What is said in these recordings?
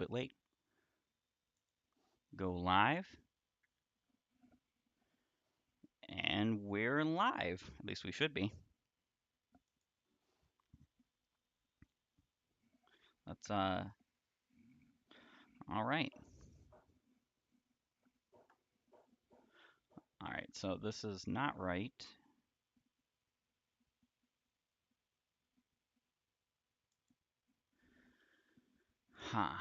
bit late. Go live. And we're live. At least we should be. Let's, all right. All right, so this is not right. Huh.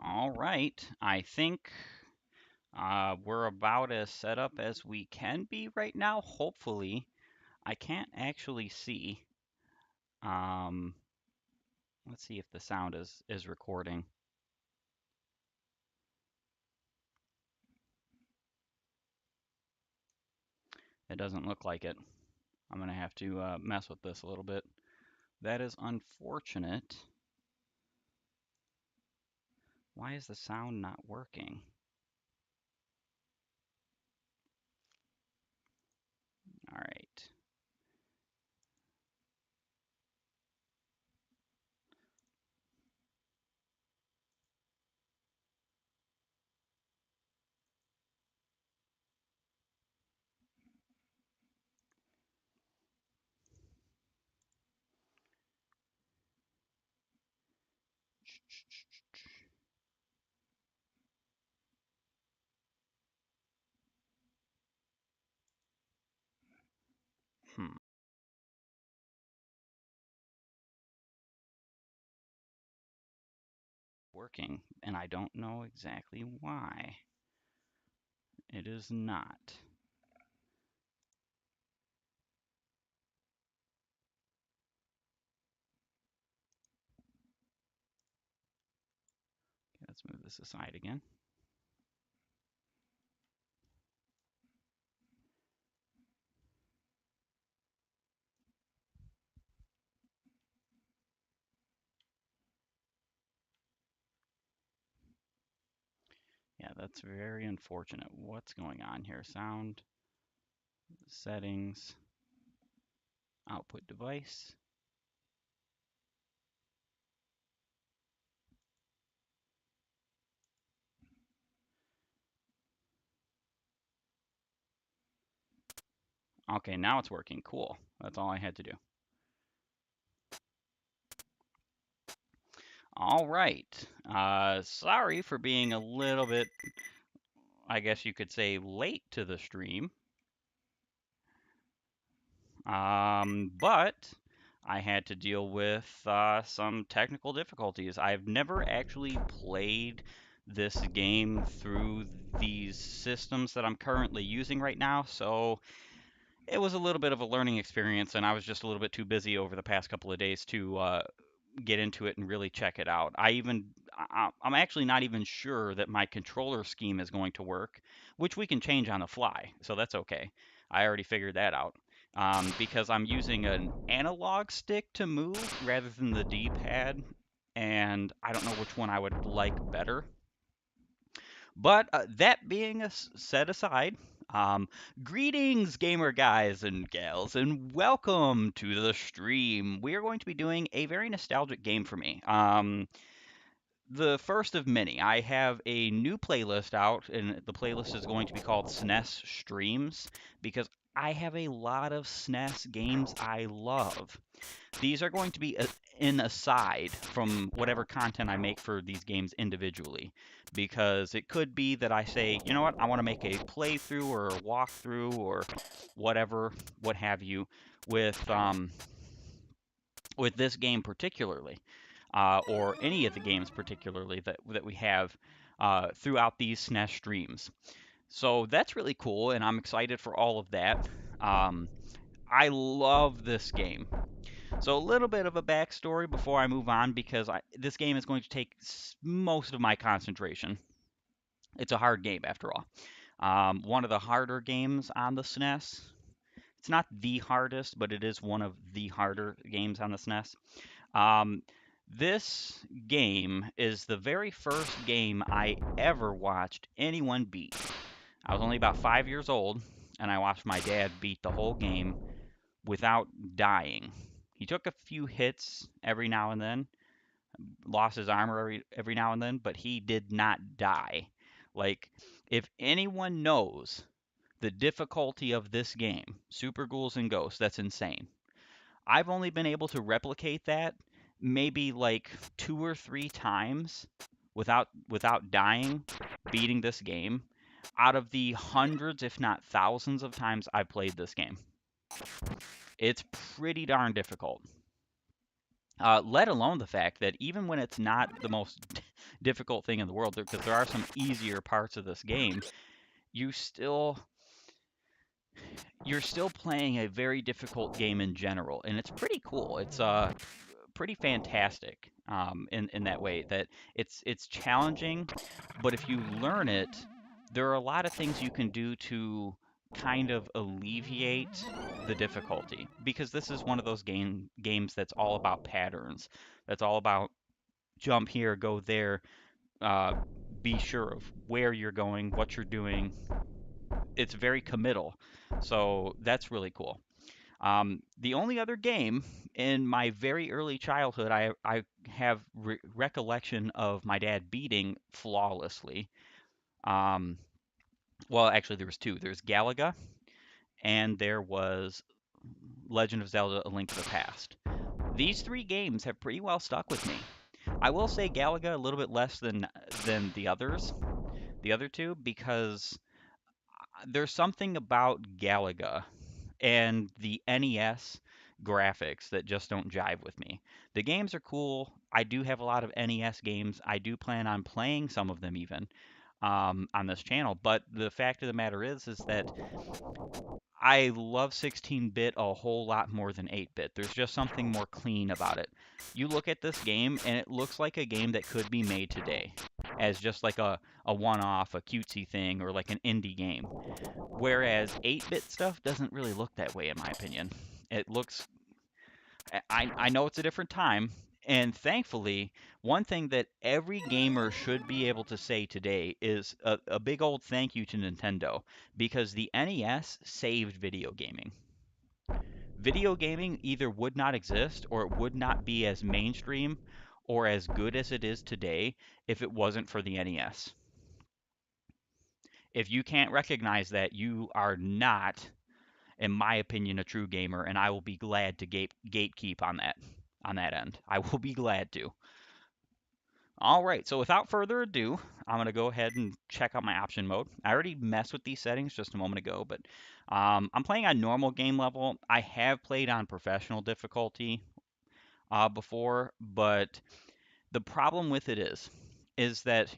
All right. I think we're about as set up as we can be right now. Hopefully, I can't actually see. Um, let's see if the sound is recording. It doesn't look like it. I'm gonna have to mess with this a little bit. That is unfortunate. Why is the sound not working? All right. Hmm. Working, and I don't know exactly why it is not. Okay, let's move this aside again. Yeah, that's very unfortunate. What's going on here? Sound, settings, output device. Okay, now it's working. Cool. That's all I had to do. All right. Sorry for being a little bit, I guess you could say, late to the stream. But I had to deal with some technical difficulties. I've never actually played this game through these systems that I'm currently using right now, so it was a little bit of a learning experience, and I was just a little bit too busy over the past couple of days to get into it and really check it out. I'm actually not even sure that my controller scheme is going to work, which we can change on the fly, so that's okay. I already figured that out. Because I'm using an analog stick to move rather than the D-pad, and I don't know which one I would like better. But that being set aside, greetings, gamer guys and gals, and welcome to the stream. We are going to be doing a very nostalgic game for me. The first of many. I have a new playlist out, and the playlist is going to be called SNES Streams because I have a lot of SNES games I love. These are going to be an aside from whatever content I make for these games individually, because it could be that I say, you know what, I want to make a playthrough or a walkthrough or whatever, what have you, with this game particularly, or any of the games particularly that we have. throughout these SNES streams. So that's really cool, and I'm excited for all of that. Um, I love this game. So a little bit of a backstory before I move on, because this game is going to take most of my concentration. It's a hard game after all. One of the harder games on the SNES. It's not the hardest, but it is one of the harder games on the SNES. Um, this game is the very first game I ever watched anyone beat. I was only about 5 years old, and I watched my dad beat the whole game without dying. He took a few hits every now and then, lost his armor every now and then, but he did not die. Like, if anyone knows the difficulty of this game, Super Ghouls and Ghosts, that's insane. I've only been able to replicate that maybe like 2 or 3 times without dying, beating this game out of the hundreds, if not thousands, of times I've played this game. It's pretty darn difficult. Let alone the fact that even when it's not the most difficult thing in the world, because there are some easier parts of this game, you still you're still playing a very difficult game in general, and it's pretty cool. It's pretty fantastic in that way, that it's challenging, but if you learn it, there are a lot of things you can do to kind of alleviate the difficulty, because this is one of those games that's all about patterns. That's all about jump here, go there, uh, be sure of where you're going, what you're doing. It's very committal, so that's really cool. The only other game in my very early childhood I have recollection of my dad beating flawlessly. Um, well, actually, there was two. There's Galaga, and there was Legend of Zelda: A Link to the Past. These three games have pretty well stuck with me. I will say Galaga a little bit less than the other two, because there's something about Galaga and the NES graphics that just don't jive with me. The games are cool. I do have a lot of NES games. I do plan on playing some of them even on this channel. But the fact of the matter is that I love 16-bit a whole lot more than 8-bit. There's just something more clean about it. You look at this game, and it looks like a game that could be made today as just like a one-off, a cutesy thing, or like an indie game. Whereas 8-bit stuff doesn't really look that way, in my opinion. It looks, I know it's a different time, and thankfully, one thing that every gamer should be able to say today is a big old thank you to Nintendo, because the NES saved video gaming. Video gaming either would not exist, or it would not be as mainstream or as good as it is today if it wasn't for the NES. If you can't recognize that, you are not, in my opinion, a true gamer, and I will be glad to gatekeep on that end. I will be glad to. All right, so without further ado, I'm gonna go ahead and check out my option mode. I already messed with these settings just a moment ago, but I'm playing on normal game level. I have played on professional difficulty before, but the problem with it is that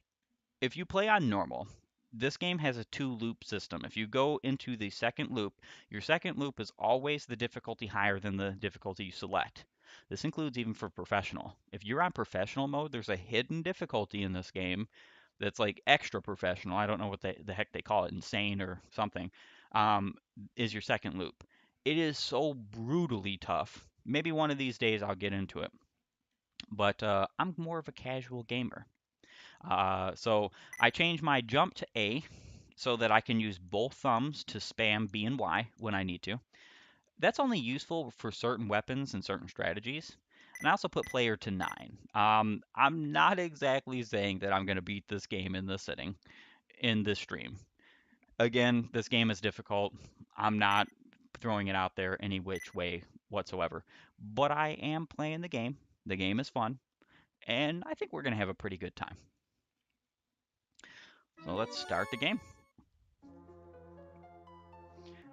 if you play on normal, this game has a two loop system. If you go into the second loop, your second loop is always the difficulty higher than the difficulty you select. This includes even for professional. If you're on professional mode, there's a hidden difficulty in this game that's like extra professional. I don't know what the heck they call it, insane or something, um, is your second loop. It is so brutally tough. Maybe one of these days I'll get into it. But I'm more of a casual gamer. So I change my jump to A so that I can use both thumbs to spam B and Y when I need to. That's only useful for certain weapons and certain strategies. And I also put player to 9. I'm not exactly saying that I'm going to beat this game in this sitting, in this stream. Again, this game is difficult. I'm not throwing it out there any which way whatsoever. But I am playing the game. The game is fun. And I think we're going to have a pretty good time. So let's start the game.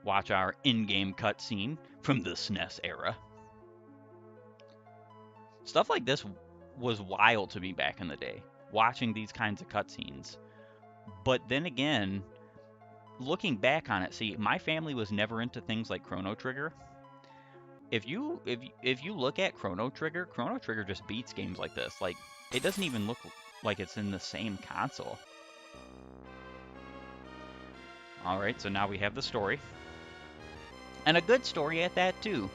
Watch our in-game cutscene from the SNES era. Stuff like this was wild to me back in the day. watching these kinds of cutscenes. But then again, looking back on it, see, my family was never into things like Chrono Trigger. If you look at Chrono Trigger just beats games like this. Like, it doesn't even look like it's in the same console. All right, so now we have the story. And a good story at that, too.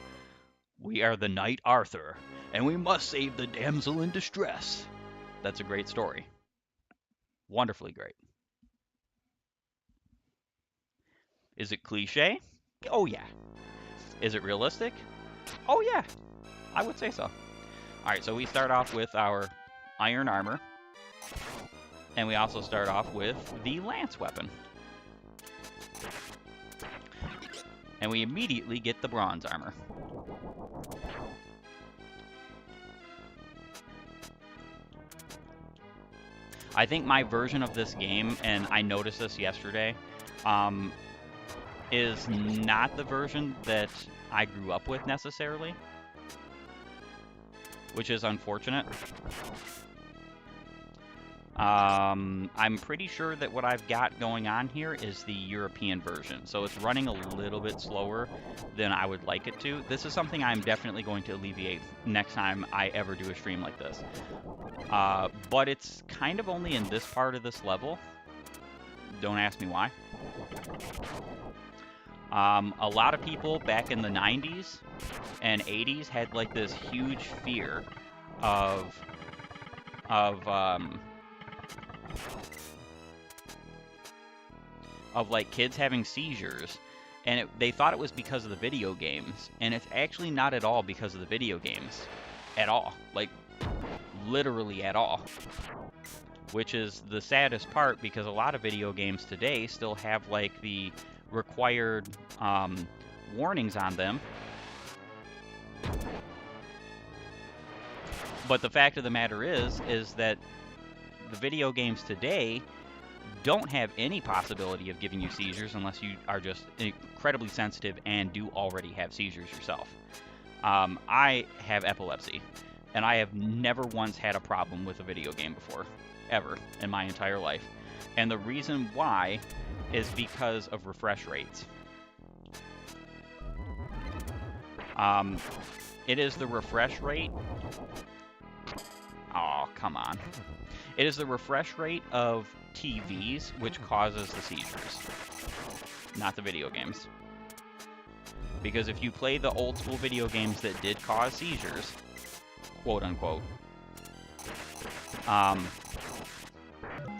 We are the Knight Arthur, and we must save the damsel in distress. That's a great story. Wonderfully great. Is it cliche? Oh, yeah. Is it realistic? Oh, yeah. I would say so. All right, so we start off with our iron armor. And we also start off with the lance weapon. And we immediately get the bronze armor. I think my version of this game, and I noticed this yesterday, is not the version that I grew up with necessarily, which is unfortunate. I'm pretty sure that what I've got going on here is the European version, so it's running a little bit slower than I would like it to. This is something I'm definitely going to alleviate next time I ever do a stream like this. But it's kind of only in this part of this level. Don't ask me why. A lot of people back in the 90s and 80s had like this huge fear of like kids having seizures, and they thought it was because of the video games, and it's actually not at all because of the video games at all, like literally at all, which is the saddest part, because a lot of video games today still have like the required warnings on them. But the fact of the matter is that the video games today don't have any possibility of giving you seizures unless you are just incredibly sensitive and do already have seizures yourself. I have epilepsy, and I have never once had a problem with a video game before, ever, in my entire life. And the reason why is because of refresh rates. It is the refresh rate. Oh, come on. It is the refresh rate of TVs which causes the seizures, not the video games. Because if you play the old school video games that did cause seizures, quote unquote,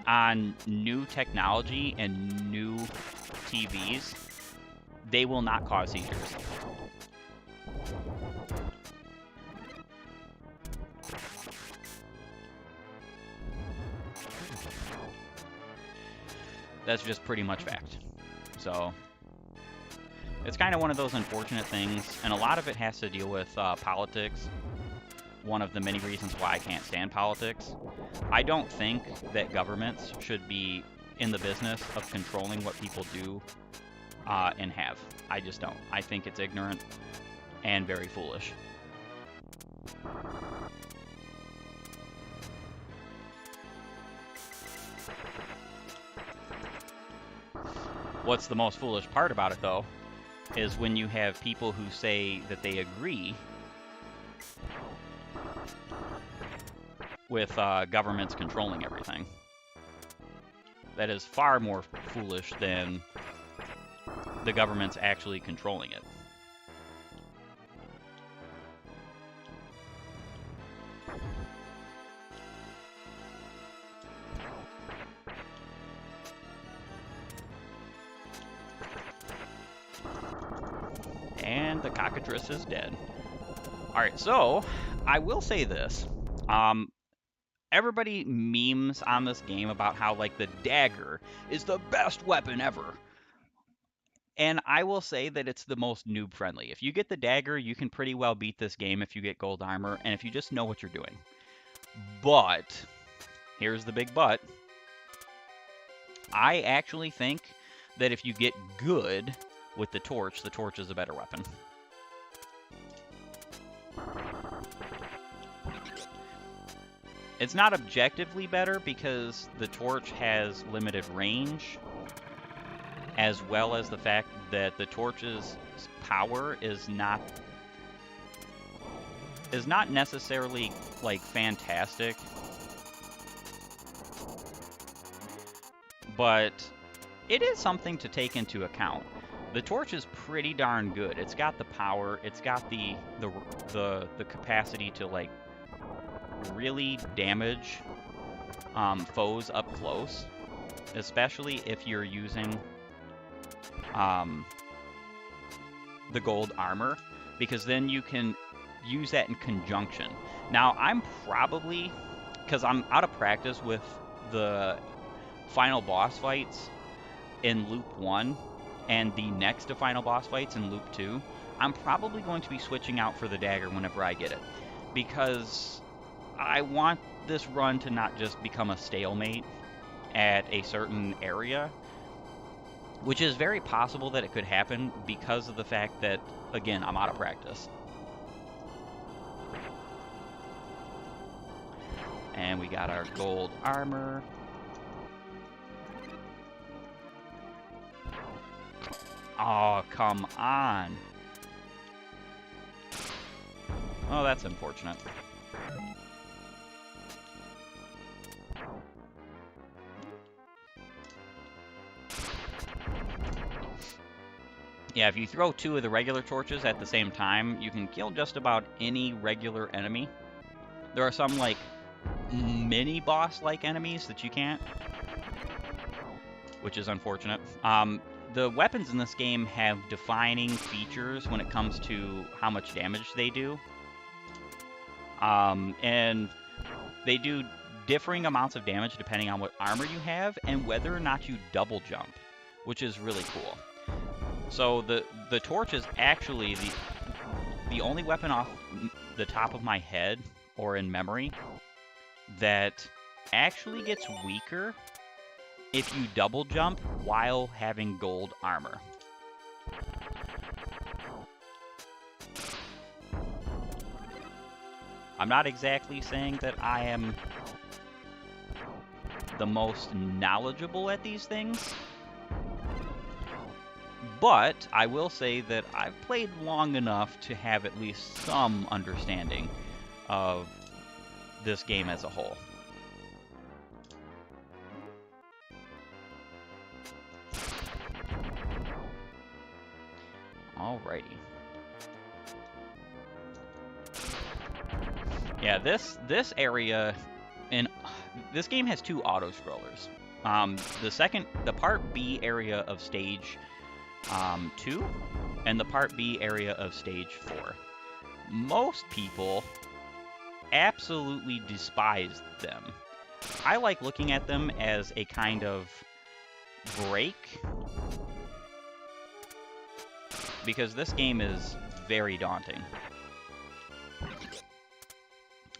on new technology and new TVs, they will not cause seizures. That's just pretty much fact. So it's kind of one of those unfortunate things, and a lot of it has to deal with politics. One of the many reasons why I can't stand politics. I don't think that governments should be in the business of controlling what people do and have. I just don't. I think it's ignorant and very foolish. What's the most foolish part about it, though, is when you have people who say that they agree with governments controlling everything. That is far more foolish than the government's actually controlling it. And the cockatrice is dead. Alright, so I will say this. Everybody memes on this game about how, like, the dagger is the best weapon ever. And I will say that it's the most noob-friendly. If you get the dagger, you can pretty well beat this game if you get gold armor, and if you just know what you're doing. But, here's the big but. I actually think that if you get good with the torch is a better weapon. It's not objectively better because the torch has limited range, as well as the fact that the torch's power is not necessarily like fantastic, but it is something to take into account. The torch is pretty darn good. It's got the power, it's got the capacity to like really damage foes up close, especially if you're using the gold armor, because then you can use that in conjunction. Now, I'm probably, because I'm out of practice with the final boss fights in Loop 1 and the next to final boss fights in Loop 2, I'm probably going to be switching out for the dagger whenever I get it, because I want this run to not just become a stalemate at a certain area, which is very possible that it could happen because of the fact that, again, I'm out of practice. And we got our gold armor. Oh, come on. Oh, that's unfortunate. Yeah, if you throw 2 of the regular torches at the same time, you can kill just about any regular enemy. There are some, like, mini-boss-like enemies that you can't, which is unfortunate. The weapons in this game have defining features when it comes to how much damage they do. And they do differing amounts of damage depending on what armor you have and whether or not you double jump, which is really cool. So the torch is actually the only weapon off the top of my head or in memory that actually gets weaker if you double jump while having gold armor. I'm not exactly saying that I am the most knowledgeable at these things, but I will say that I've played long enough to have at least some understanding of this game as a whole. Alrighty. Yeah, this area in this game has 2 auto scrollers. The part B area of stage 2 and the part B area of stage 4. Most people absolutely despise them. I like looking at them as a kind of break, because this game is very daunting.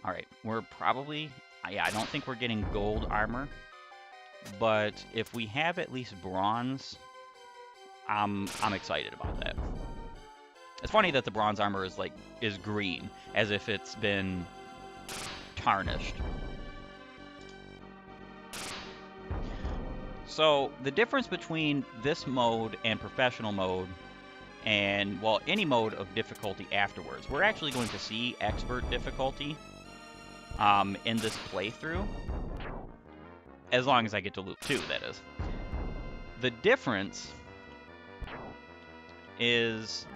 Alright, we're probably... yeah, I don't think we're getting gold armor, but if we have at least bronze, I'm excited about that. It's funny that the bronze armor is green, as if it's been tarnished. So the difference between this mode and professional mode, and, well, any mode of difficulty afterwards, we're actually going to see expert difficulty in this playthrough, as long as I get to Loop 2, that is. The difference is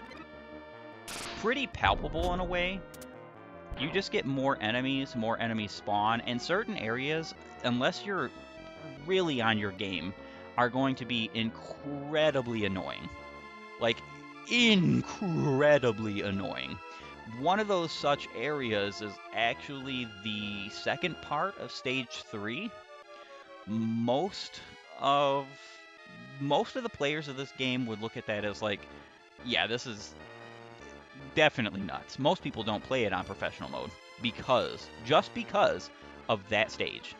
pretty palpable in a way. You just get more enemies spawn, and certain areas, unless you're really on your game, are going to be incredibly annoying. Like, incredibly annoying. One of those such areas is actually the second part of stage 3. Most of the players of this game would look at that as like, yeah, this is definitely nuts. Most people don't play it on professional mode just because of that stage.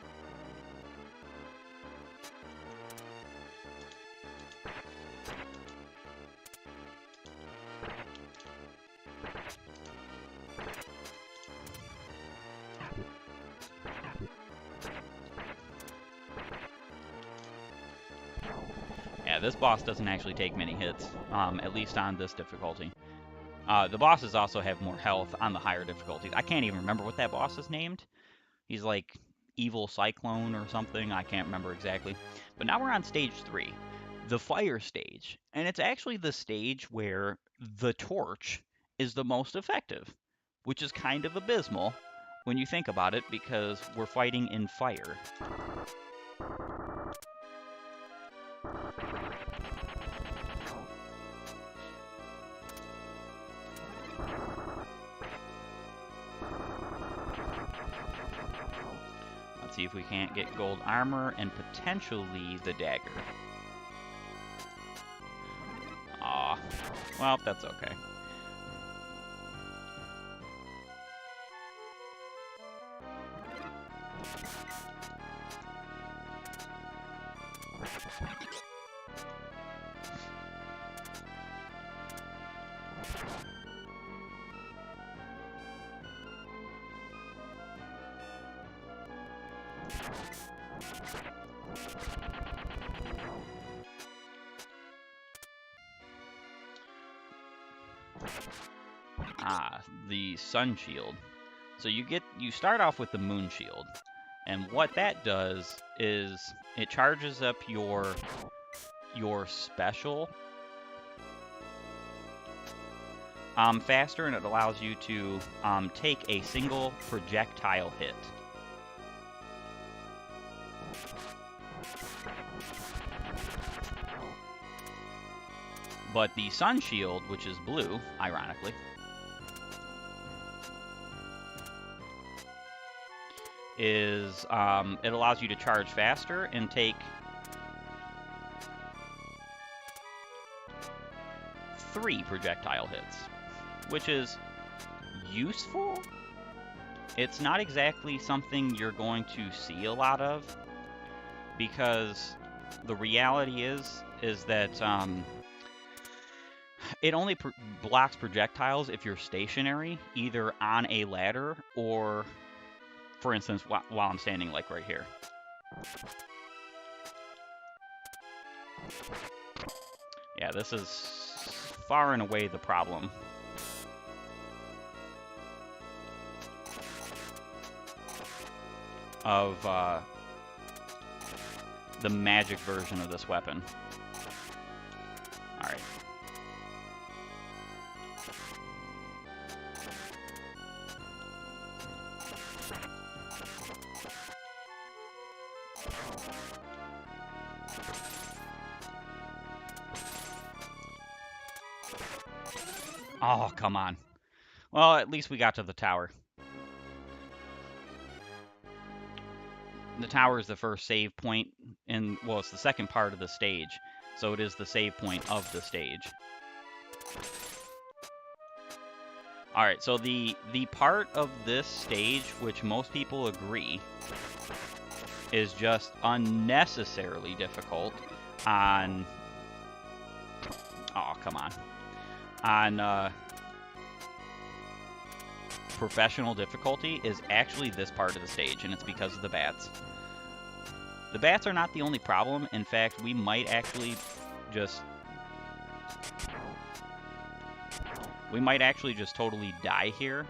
Yeah, this boss doesn't actually take many hits, at least on this difficulty. The bosses also have more health on the higher difficulties. I can't even remember what that boss is named. He's like Evil Cyclone or something. I can't remember exactly. But now we're on stage 3, the fire stage. And it's actually the stage where the torch is the most effective, which is kind of abysmal when you think about it because we're fighting in fire. Let's see if we can't get gold armor and potentially the dagger. Aw, well, that's okay. The sun shield. So you start off with the moon shield, and what that does is it charges up your special faster, and it allows you to take a single projectile hit. But the sun shield, which is blue, ironically, is it allows you to charge faster and take 3 projectile hits, which is useful. It's not exactly something you're going to see a lot of, because the reality is that it only blocks projectiles if you're stationary, either on a ladder or, for instance, while I'm standing like right here. Yeah, this is far and away the problem. Of the magic version of this weapon. Alright. Oh, come on. Well, at least we got to the tower. The tower is the first save point in, well, it's the second part of the stage, so it is the save point of the stage. Alright, so the part of this stage which most people agree is just unnecessarily difficult on... Oh, come on. On professional difficulty is actually this part of the stage, and it's because of the bats. The bats are not the only problem. In fact, we might actually just totally die here.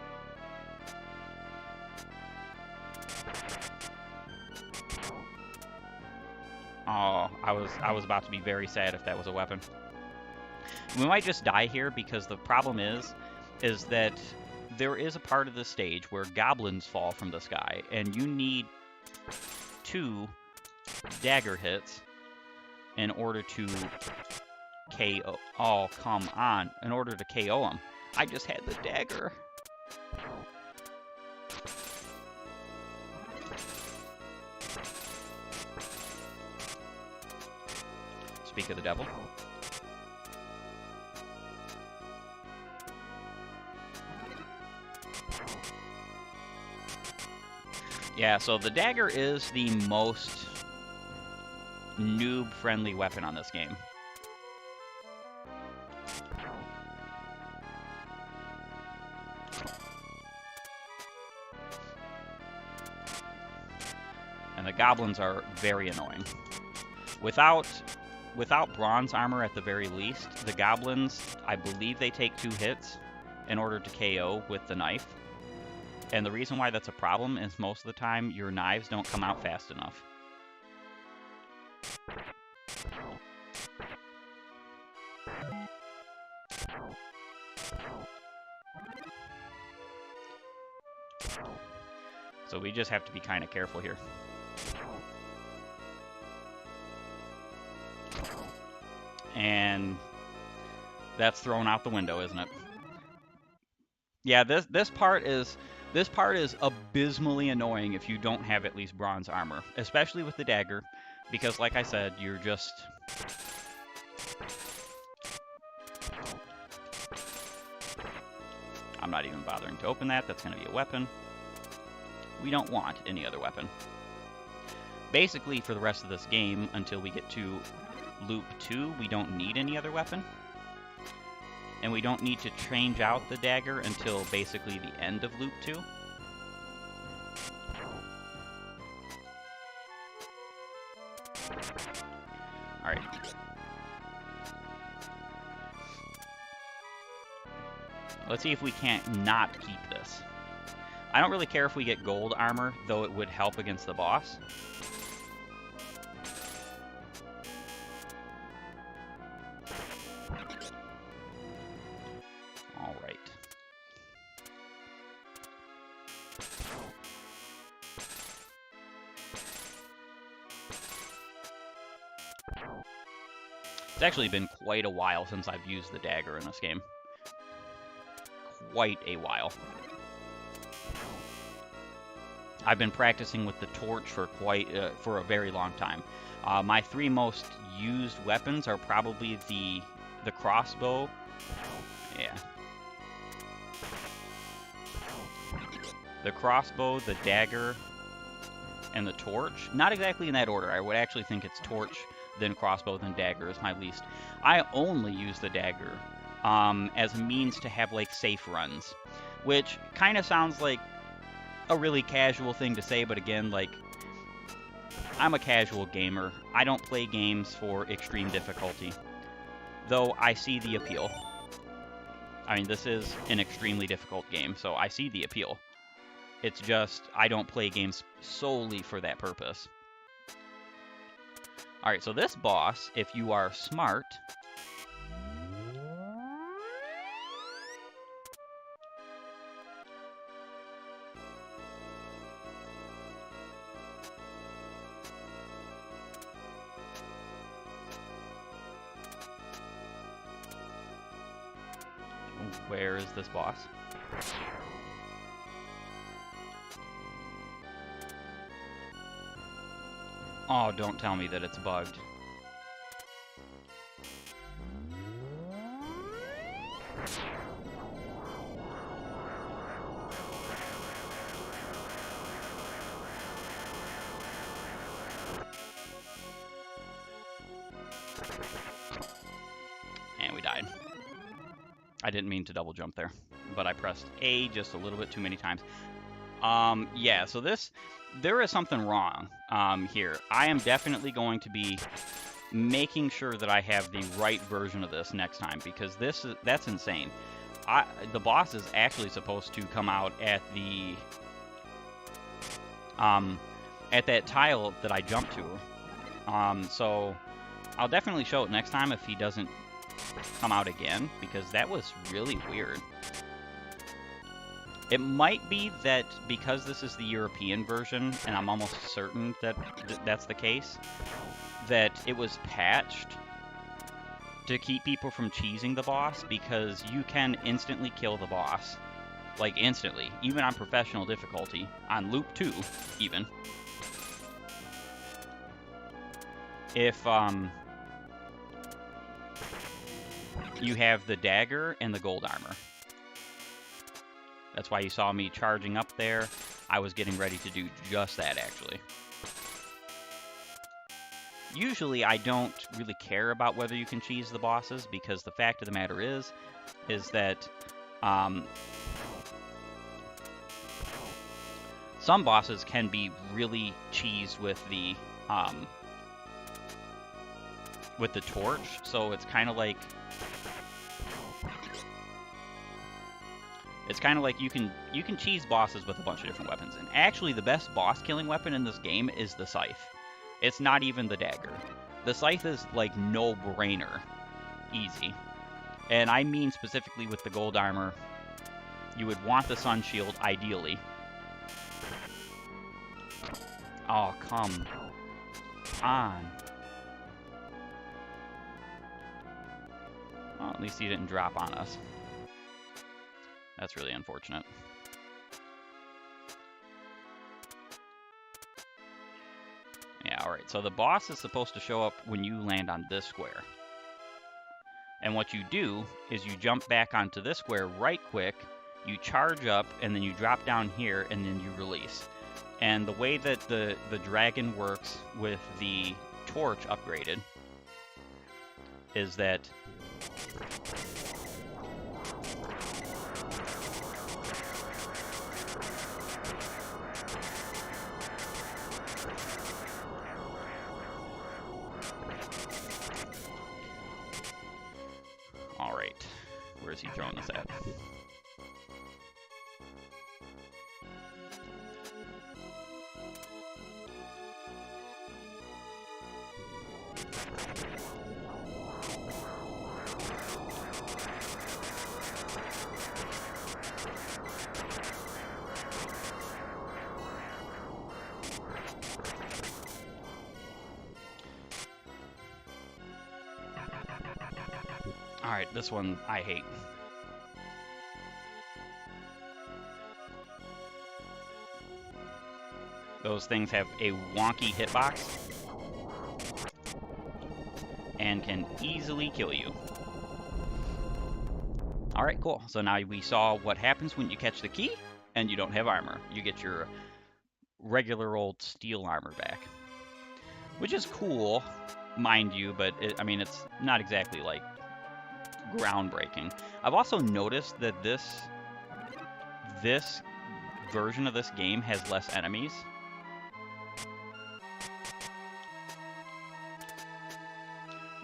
Oh, I was about to be very sad if that was a weapon. We might just die here because the problem is that there is a part of the stage where goblins fall from the sky, and you need 2 dagger hits in order to KO. Oh, come on. In order to KO them. I just had the dagger. Speak of the devil. Yeah, so the dagger is the most noob-friendly weapon on this game. And the goblins are very annoying. Without without bronze armor at the very least, the goblins, I believe they take 2 hits in order to KO with the knife. And the reason why that's a problem is most of the time your knives don't come out fast enough. So we just have to be kind of careful here. And that's thrown out the window, isn't it? Yeah, this part is abysmally annoying if you don't have at least bronze armor, especially with the dagger, because like I said, you're just I'm not even bothering to open that. That's going to be a weapon. We don't want any other weapon. Basically, for the rest of this game, until we get to Loop 2, we don't need any other weapon. And we don't need to change out the dagger until basically the end of Loop 2. Alright. Let's see if we can't not keep this. I don't really care if we get gold armor, though it would help against the boss. Alright. It's actually been quite a while since I've used the dagger in this game. Quite a while. I've been practicing with the torch for for a very long time. My 3 most used weapons are probably the crossbow. Yeah. The crossbow, the dagger, and the torch. Not exactly in that order. I would actually think it's torch, then crossbow, then dagger is my least. I only use the dagger as a means to have like safe runs, which kind of sounds like a really casual thing to say, but again, like, I'm a casual gamer. I don't play games for extreme difficulty, though I see the appeal. I mean, this is an extremely difficult game, so I see the appeal. It's just, I don't play games solely for that purpose. Alright, so this boss, if you are smart, where is this boss? Oh, don't tell me that it's bugged. And we died. I didn't mean to double jump there, but I pressed A just a little bit too many times. Yeah, so there is something wrong here. I am definitely going to be making sure that I have the right version of this next time, because that's insane. The boss is actually supposed to come out at that tile that I jumped to. So I'll definitely show it next time if he doesn't come out again, because that was really weird. It might be that because this is the European version, and I'm almost certain that that's the case, that it was patched to keep people from cheesing the boss, because you can instantly kill the boss. Like, instantly. Even on professional difficulty. On Loop 2, even. If, you have the dagger and the gold armor. That's why you saw me charging up there. I was getting ready to do just that, actually. Usually, I don't really care about whether you can cheese the bosses, because the fact of the matter is that some bosses can be really cheesed with the with the torch, so it's kind of like you can cheese bosses with a bunch of different weapons. And actually, the best boss killing weapon in this game is the scythe. It's not even the dagger. The scythe is like no brainer, easy. And I mean specifically with the gold armor, you would want the sun shield ideally. Oh, come on. Well, at least he didn't drop on us. That's really unfortunate. Yeah, alright, so the boss is supposed to show up when you land on this square. And what you do is you jump back onto this square right quick, you charge up, and then you drop down here, and then you release. And the way that the dragon works with the torch upgraded is that alright, where's he throwing this at? Alright, this one I hate. Those things have a wonky hitbox and can easily kill you. Alright, cool. So now we saw what happens when you catch the key and you don't have armor. You get your regular old steel armor back. Which is cool, mind you, but I mean, it's not exactly like groundbreaking. I've also noticed that this version of this game has less enemies.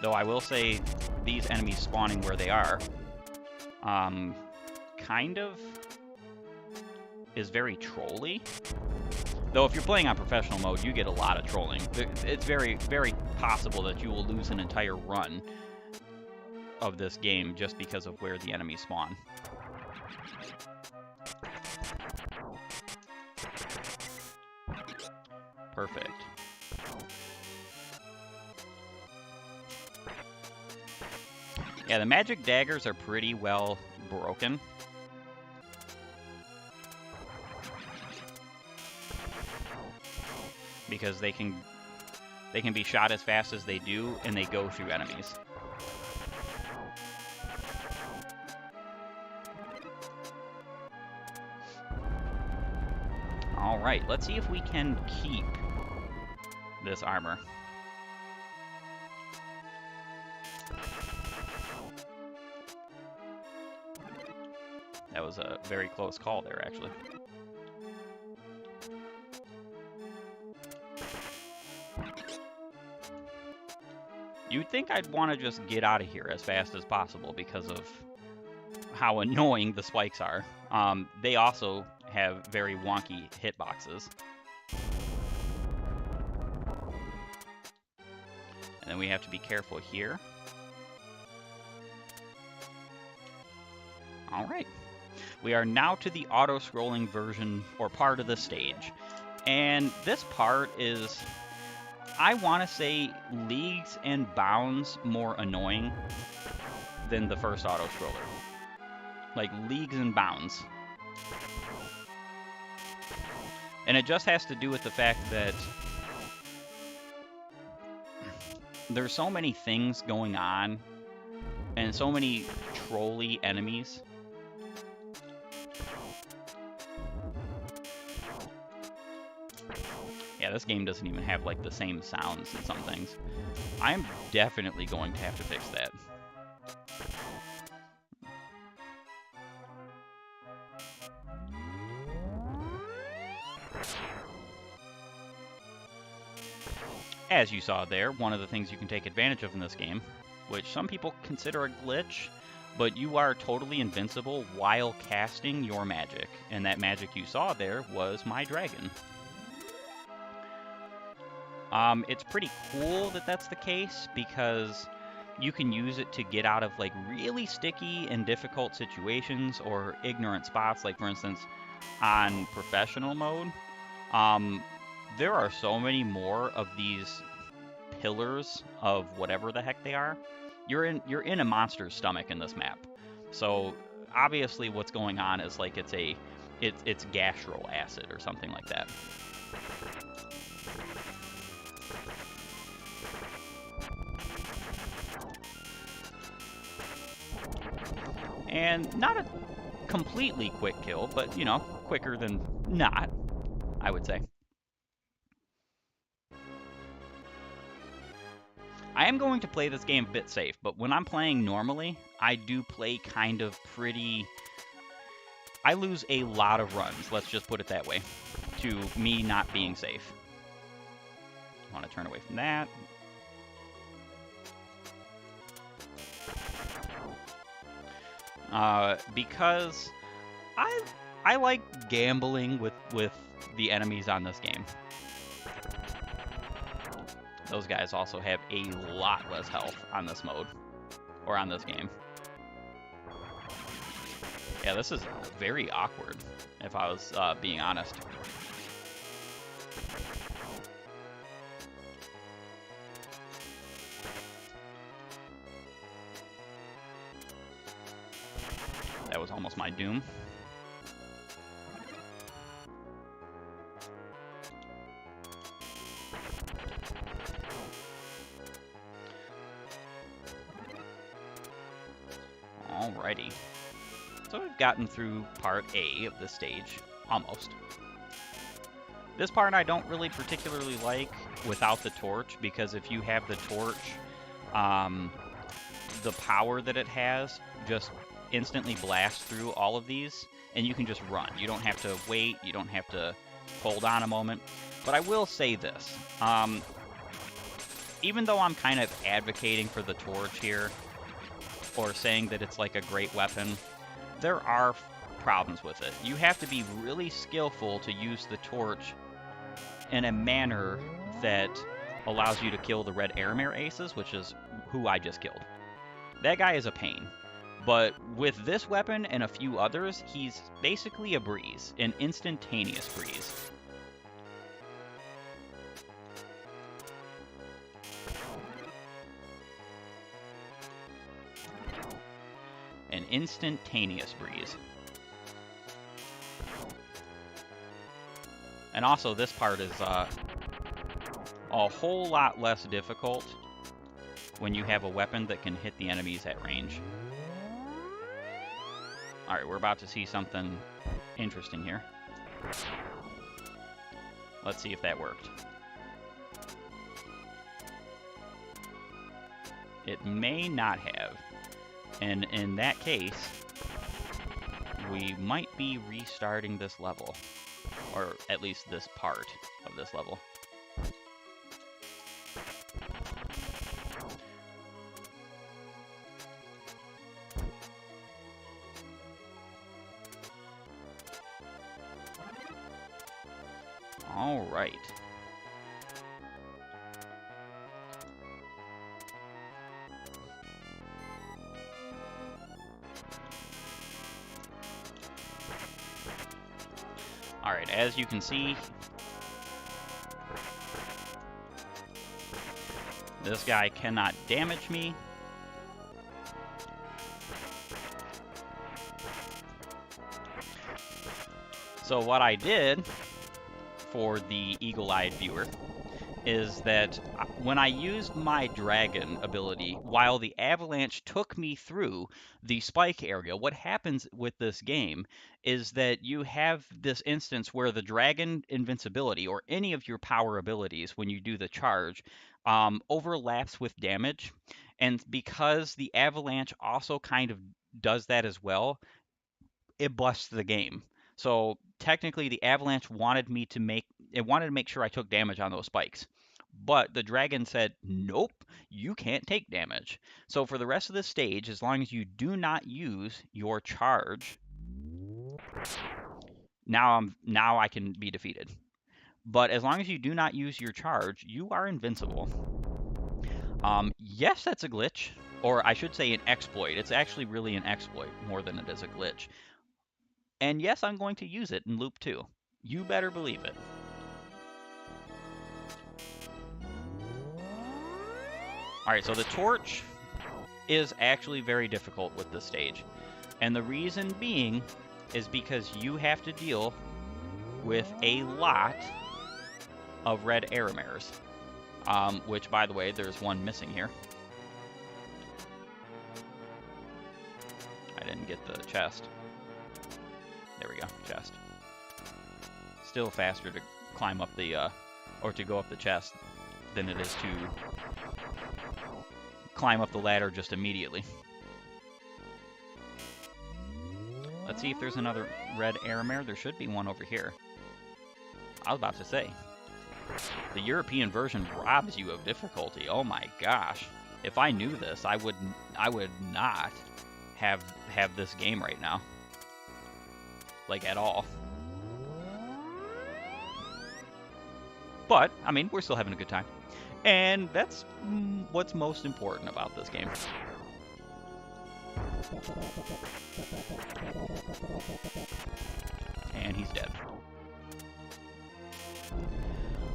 Though I will say these enemies spawning where they are kind of is very trolly. Though if you're playing on professional mode, you get a lot of trolling. It's very, very possible that you will lose an entire run of this game just because of where the enemies spawn. Perfect. Yeah, the magic daggers are pretty well broken. Because they can be shot as fast as they do, and they go through enemies. Alright, let's see if we can keep this armor. That was a very close call there, actually. You'd think I'd want to just get out of here as fast as possible because of how annoying the spikes are. They also have very wonky hitboxes. And then we have to be careful here. Alright. We are now to the auto-scrolling version, or part of the stage. And this part is, I want to say, leagues and bounds more annoying than the first auto-scroller. Like, leagues and bounds. And it just has to do with the fact that there's so many things going on, and so many trolly enemies. Yeah, this game doesn't even have, like, the same sounds in some things. I'm definitely going to have to fix that. As you saw there, one of the things you can take advantage of in this game, which some people consider a glitch, but you are totally invincible while casting your magic. And that magic you saw there was my dragon. It's pretty cool that that's the case because you can use it to get out of like really sticky and difficult situations or ignorant spots. Like for instance, on professional mode, um, there are so many more of these pillars of whatever the heck they are. You're in a monster's stomach in this map, so obviously what's going on is like it's gastral acid or something like that. And not a completely quick kill, but you know, quicker than not, I would say. I am going to play this game a bit safe, but when I'm playing normally, I do play kind of pretty. I lose a lot of runs, let's just put it that way, to me not being safe. I want to turn away from that. Because I like gambling with the enemies on this game. Those guys also have a lot less health on this mode, or on this game. Yeah, this is very awkward, if I was being honest. That was almost my doom. Alrighty. So we've gotten through part A of this stage, almost. This part I don't really particularly like without the torch, because if you have the torch, the power that it has just instantly blasts through all of these, and you can just run. You don't have to wait, you don't have to hold on a moment. But I will say this, even though I'm kind of advocating for the torch here, or saying that it's like a great weapon, there are problems with it. You have to be really skillful to use the torch in a manner that allows you to kill the red Aramir aces, which is who I just killed. That guy is a pain. But with this weapon and a few others, he's basically a breeze, an instantaneous breeze. An instantaneous breeze. And also, this part is a whole lot less difficult when you have a weapon that can hit the enemies at range. Alright, we're about to see something interesting here. Let's see if that worked. It may not have. And in that case, we might be restarting this level. Or at least this part of this level. All right. All right, as you can see, this guy cannot damage me. So what I did for the eagle-eyed viewer is that when I used my dragon ability, while the avalanche took me through the spike area, what happens with this game is that you have this instance where the dragon invincibility, or any of your power abilities when you do the charge, overlaps with damage. And because the avalanche also kind of does that as well, it busts the game. So technically, the avalanche wanted to make sure I took damage on those spikes. But the dragon said, nope, you can't take damage. So for the rest of the stage, as long as you do not use your charge, now I can be defeated. But as long as you do not use your charge, you are invincible. Yes, that's a glitch, or I should say an exploit. It's actually really an exploit more than it is a glitch. And yes, I'm going to use it in loop 2. You better believe it. Alright, so the torch is actually very difficult with this stage. And the reason being is because you have to deal with a lot of red error mirrors. Which, by the way, there's one missing here. I didn't get the chest. There we go, chest. Still faster to climb up the, or to go up the chest than it is to climb up the ladder just immediately. Let's see if there's another red error mirror. There should be one over here. I was about to say, the European version robs you of difficulty. Oh my gosh. If I knew this, I would not have this game right now. Like, at all. But, I mean, we're still having a good time. And that's what's most important about this game. And he's dead.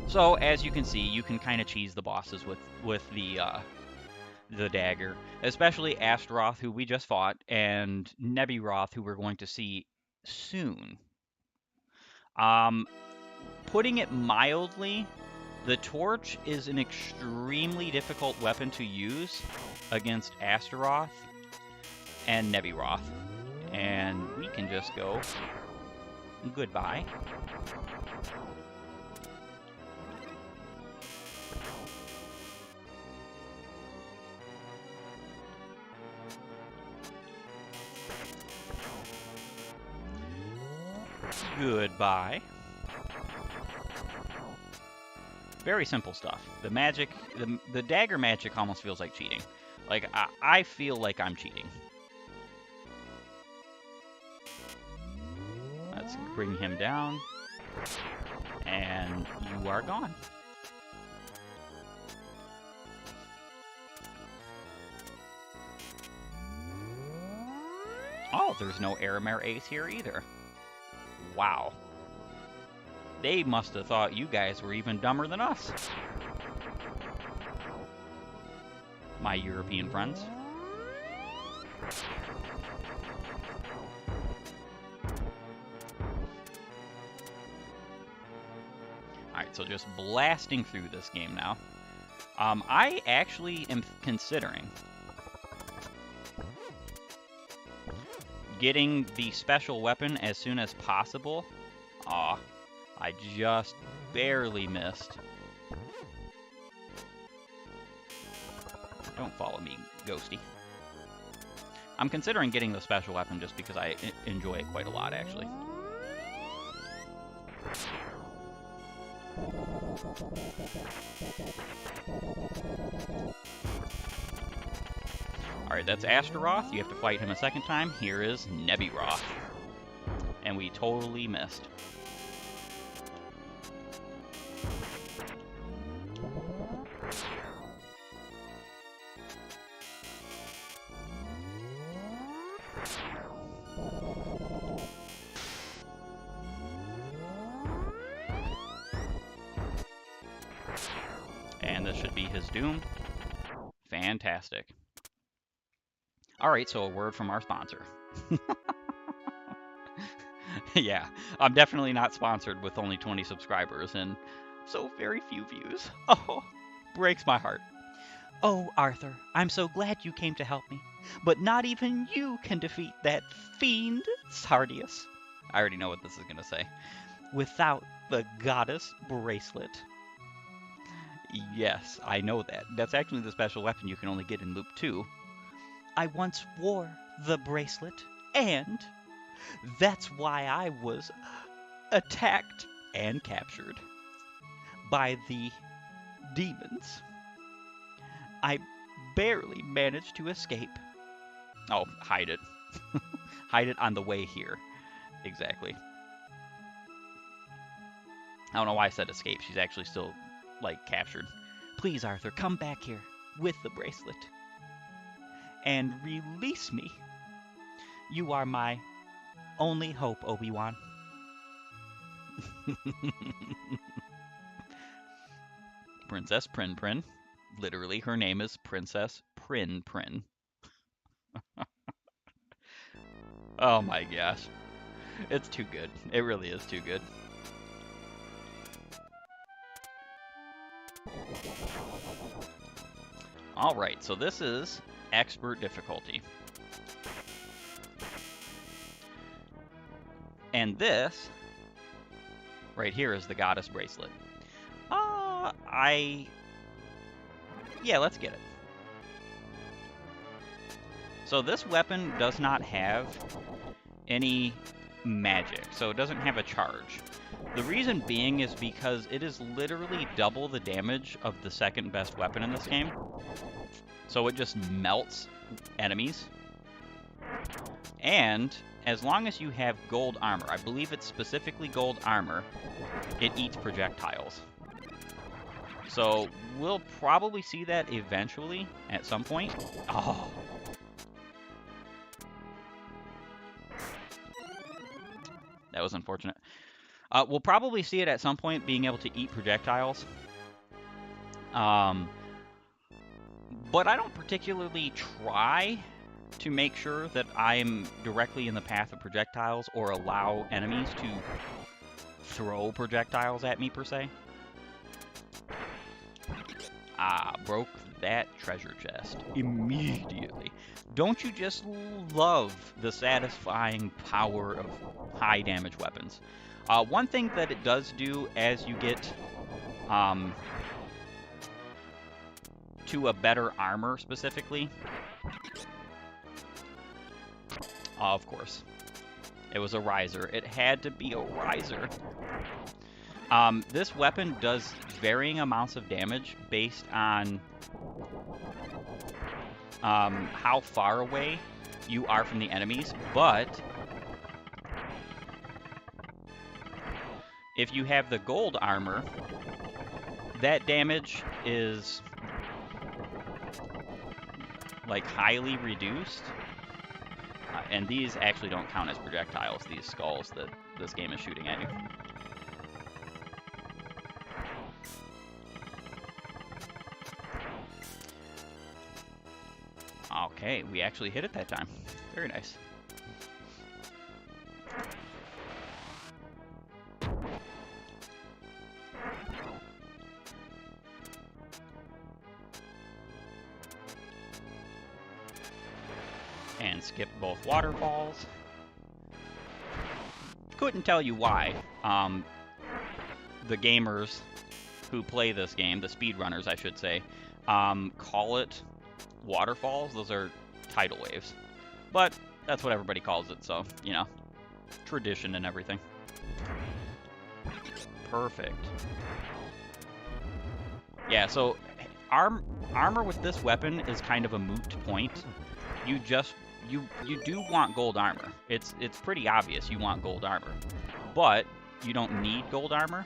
So, as you can see, you can kind of cheese the bosses with the dagger. Especially Astaroth, who we just fought, and Nebiroth, who we're going to see soon. Putting it mildly, the torch is an extremely difficult weapon to use against Astaroth and Nebiroth. And we can just go goodbye. Goodbye. Very simple stuff. The magic, the dagger magic almost feels like cheating. Like, I feel like I'm cheating. Let's bring him down. And you are gone. Oh, there's no Aramare Ace here either. Wow. They must have thought you guys were even dumber than us. My European friends. Alright, so just blasting through this game now. I actually am considering getting the special weapon as soon as possible. Aw, I just barely missed. Don't follow me, Ghosty. I'm considering getting the special weapon just because I enjoy it quite a lot, actually. Alright, that's Astaroth. You have to fight him a second time. Here is Nebiroth. And we totally missed. And this should be his doom. Fantastic. Alright, so a word from our sponsor. Yeah, I'm definitely not sponsored with only 20 subscribers and so very few views. Oh, breaks my heart. Oh, Arthur, I'm so glad you came to help me. But not even you can defeat that fiend, Sardius. I already know what this is going to say. Without the goddess bracelet. Yes, I know that. That's actually the special weapon you can only get in Loop 2. I once wore the bracelet, and that's why I was attacked and captured by the demons. I barely managed to escape. Oh, hide it. Hide it on the way here. Exactly. I don't know why I said escape. She's actually still, like, captured. Please, Arthur, come back here with the bracelet and release me. You are my only hope, Obi-Wan. Princess Prin Prin. Literally, her name is Princess Prin Prin. Oh my gosh. It's too good. It really is too good. Alright, so this is expert difficulty. And this right here is the goddess bracelet. Yeah, let's get it. So this weapon does not have any magic, so it doesn't have a charge. The reason being is because it is literally double the damage of the second best weapon in this game. So it just melts enemies. And as long as you have gold armor, I believe it's specifically gold armor, it eats projectiles. So we'll probably see that eventually at some point. Oh. That was unfortunate. We'll probably see it at some point being able to eat projectiles. But I don't particularly try to make sure that I'm directly in the path of projectiles or allow enemies to throw projectiles at me, per se. Ah, broke that treasure chest immediately. Don't you just love the satisfying power of high damage weapons? One thing that it does do as you get to a better armor specifically. Of course. It was a riser. It had to be a riser. This weapon does varying amounts of damage based on how far away you are from the enemies, but if you have the gold armor, that damage is like highly reduced. And these actually don't count as projectiles, these skulls that this game is shooting at you. Okay, we actually hit it that time. Very nice. And skip both waterfalls. Couldn't tell you why. The gamers who play this game, the speedrunners I should say, call it waterfalls. Those are tidal waves. But that's what everybody calls it, so, you know, tradition and everything. Perfect. Yeah, so armor with this weapon is kind of a moot point. You do want gold armor. It's pretty obvious you want gold armor. But you don't need gold armor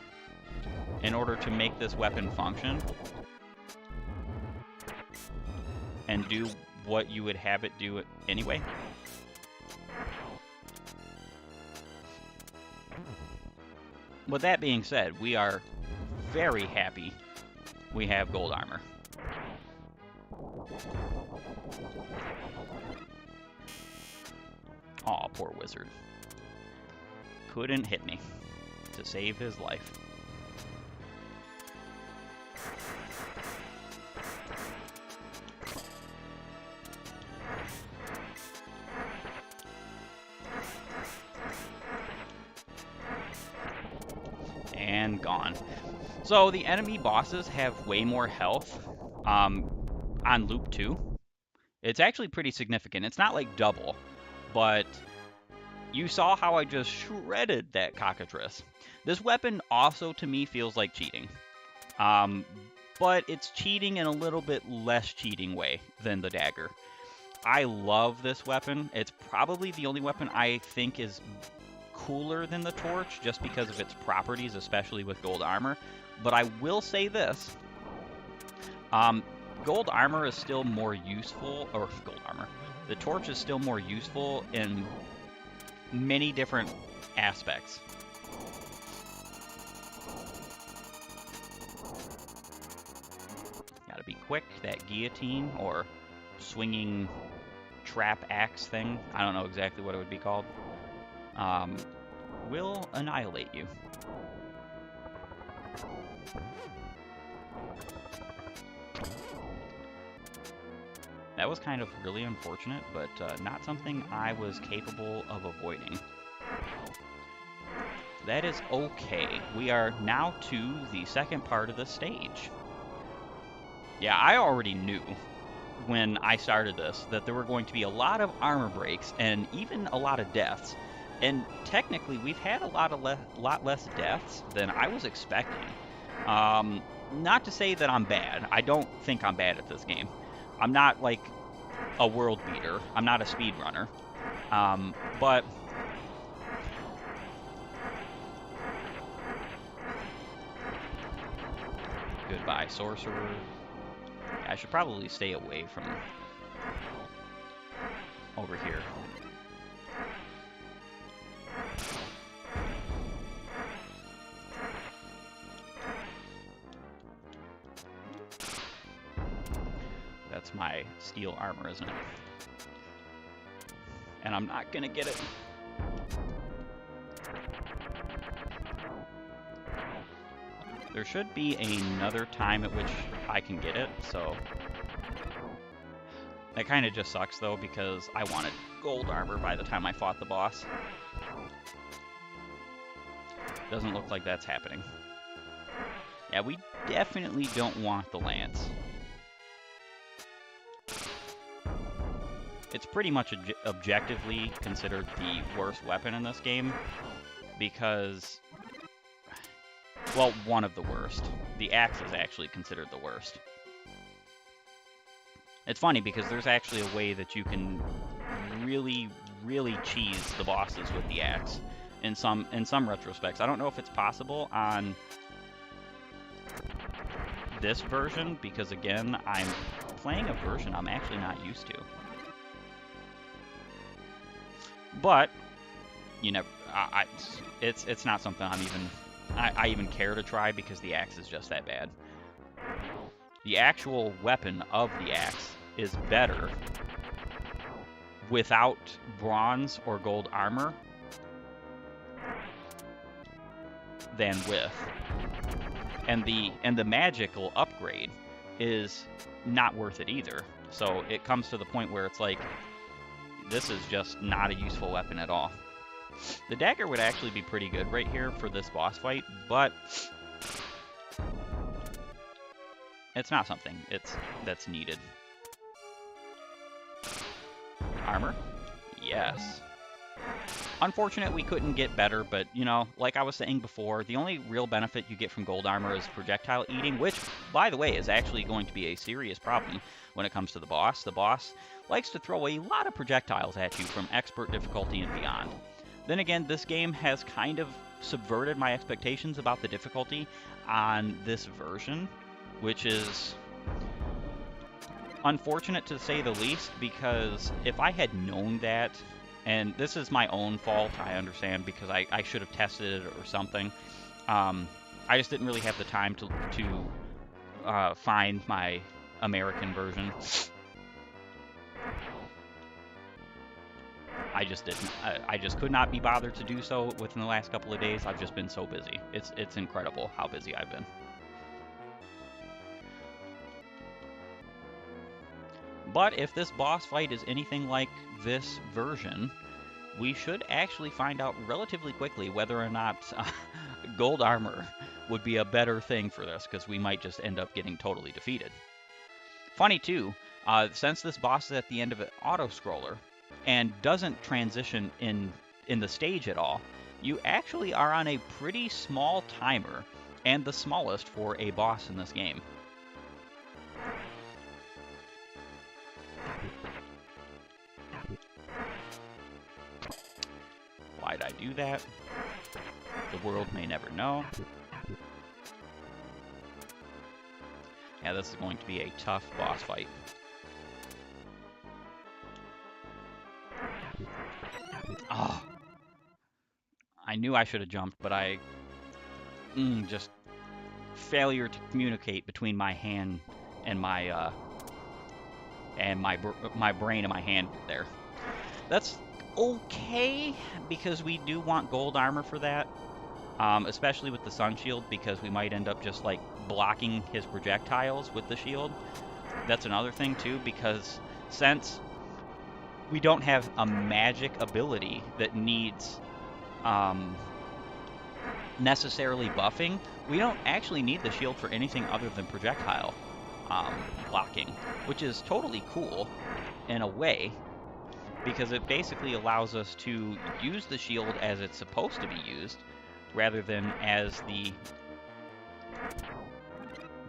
in order to make this weapon function and do what you would have it do anyway. With that being said, we are very happy we have gold armor. Aw, poor wizard. Couldn't hit me to save his life. And gone. So the enemy bosses have way more health on Loop 2. It's actually pretty significant. It's not like double, but you saw how I just shredded that cockatrice. This weapon also, to me, feels like cheating. but it's cheating in a little bit less cheating way than the dagger. I love this weapon. It's probably the only weapon I think is cooler than the torch just because of its properties, especially with gold armor. But I will say this. Gold armor is still more useful, or gold armor. The torch is still more useful in many different aspects. Gotta be quick. That guillotine or swinging trap axe thing, I don't know exactly what it would be called, will annihilate you. That was kind of really unfortunate, but not something I was capable of avoiding. That is okay. We are now to the second part of the stage. Yeah, I already knew when I started this that there were going to be a lot of armor breaks and even a lot of deaths. And technically, we've had a lot less deaths than I was expecting. Not to say that I'm bad. I don't think I'm bad at this game. I'm not like a world beater. I'm not a speedrunner. But goodbye, sorcerer. I should probably stay away from over here. That's my steel armor, isn't it? And I'm not gonna get it. There should be another time at which I can get it, so that kind of just sucks though because I wanted gold armor by the time I fought the boss. Doesn't look like that's happening. Yeah, we definitely don't want the lance. It's pretty much objectively considered the worst weapon in this game because, well, one of the worst. The axe is actually considered the worst. It's funny because there's actually a way that you can really, really cheese the bosses with the axe in some retrospects. I don't know if it's possible on this version because, again, I'm playing a version I'm actually not used to. But you know, it's not something I even care to try because the axe is just that bad. The actual weapon of the axe is better without bronze or gold armor than with. And the magical upgrade is not worth it either. So it comes to the point where it's like, this is just not a useful weapon at all. The dagger would actually be pretty good right here for this boss fight, but it's not something that's needed. Armor? Yes. Unfortunate we couldn't get better, but, you know, like I was saying before, the only real benefit you get from gold armor is projectile eating, which, by the way, is actually going to be a serious problem when it comes to the boss. The boss likes to throw a lot of projectiles at you from expert difficulty and beyond. Then again, this game has kind of subverted my expectations about the difficulty on this version, which is unfortunate to say the least, because if I had known that, and this is my own fault, I understand, because I should have tested it or something. I just didn't really have the time to find my American version. I just didn't. I just could not be bothered to do so within the last couple of days. I've just been so busy. It's incredible how busy I've been. But if this boss fight is anything like this version, we should actually find out relatively quickly whether or not gold armor would be a better thing for this, because we might just end up getting totally defeated. Funny too, since this boss is at the end of an auto-scroller and doesn't transition in the stage at all, you actually are on a pretty small timer, and the smallest for a boss in this game. did I do that? The world may never know. Yeah, this is going to be a tough boss fight. Oh, I knew I should have jumped, but I just failure to communicate between my hand and my my brain and my hand there. That's okay because we do want gold armor for that, especially with the sun shield, because we might end up just like blocking his projectiles with the shield. That's another thing too, because since we don't have a magic ability that needs necessarily buffing, we don't actually need the shield for anything other than projectile blocking, which is totally cool in a way, because it basically allows us to use the shield as it's supposed to be used, rather than as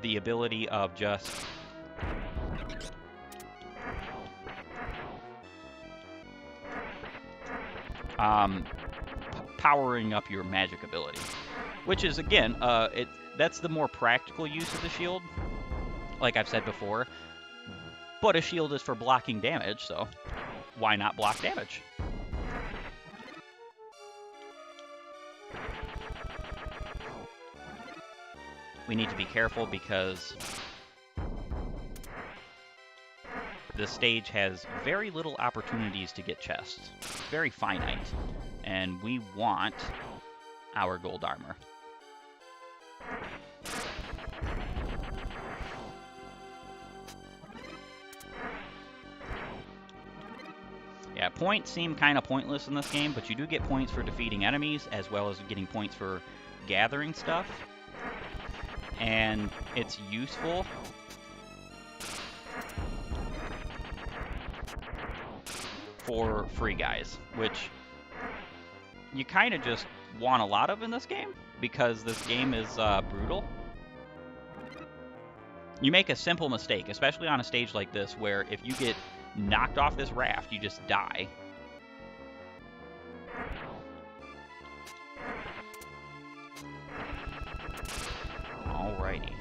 the ability of just powering up your magic ability, which is again, that's the more practical use of the shield, like I've said before. But a shield is for blocking damage, so why not block damage? We need to be careful because this stage has very little opportunities to get chests. Very finite. And we want our gold armor. Yeah, points seem kind of pointless in this game, but you do get points for defeating enemies, as well as getting points for gathering stuff. And it's useful for free guys, which you kind of just want a lot of in this game, because this game is brutal. You make a simple mistake, especially on a stage like this, where if you get knocked off this raft, you just die. Alrighty.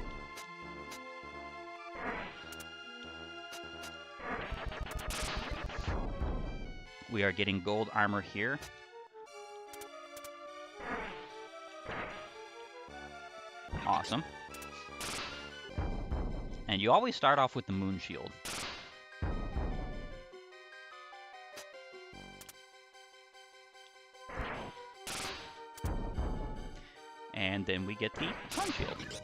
We are getting gold armor here. Awesome. And you always start off with the moon shield. And then we get the sun shield.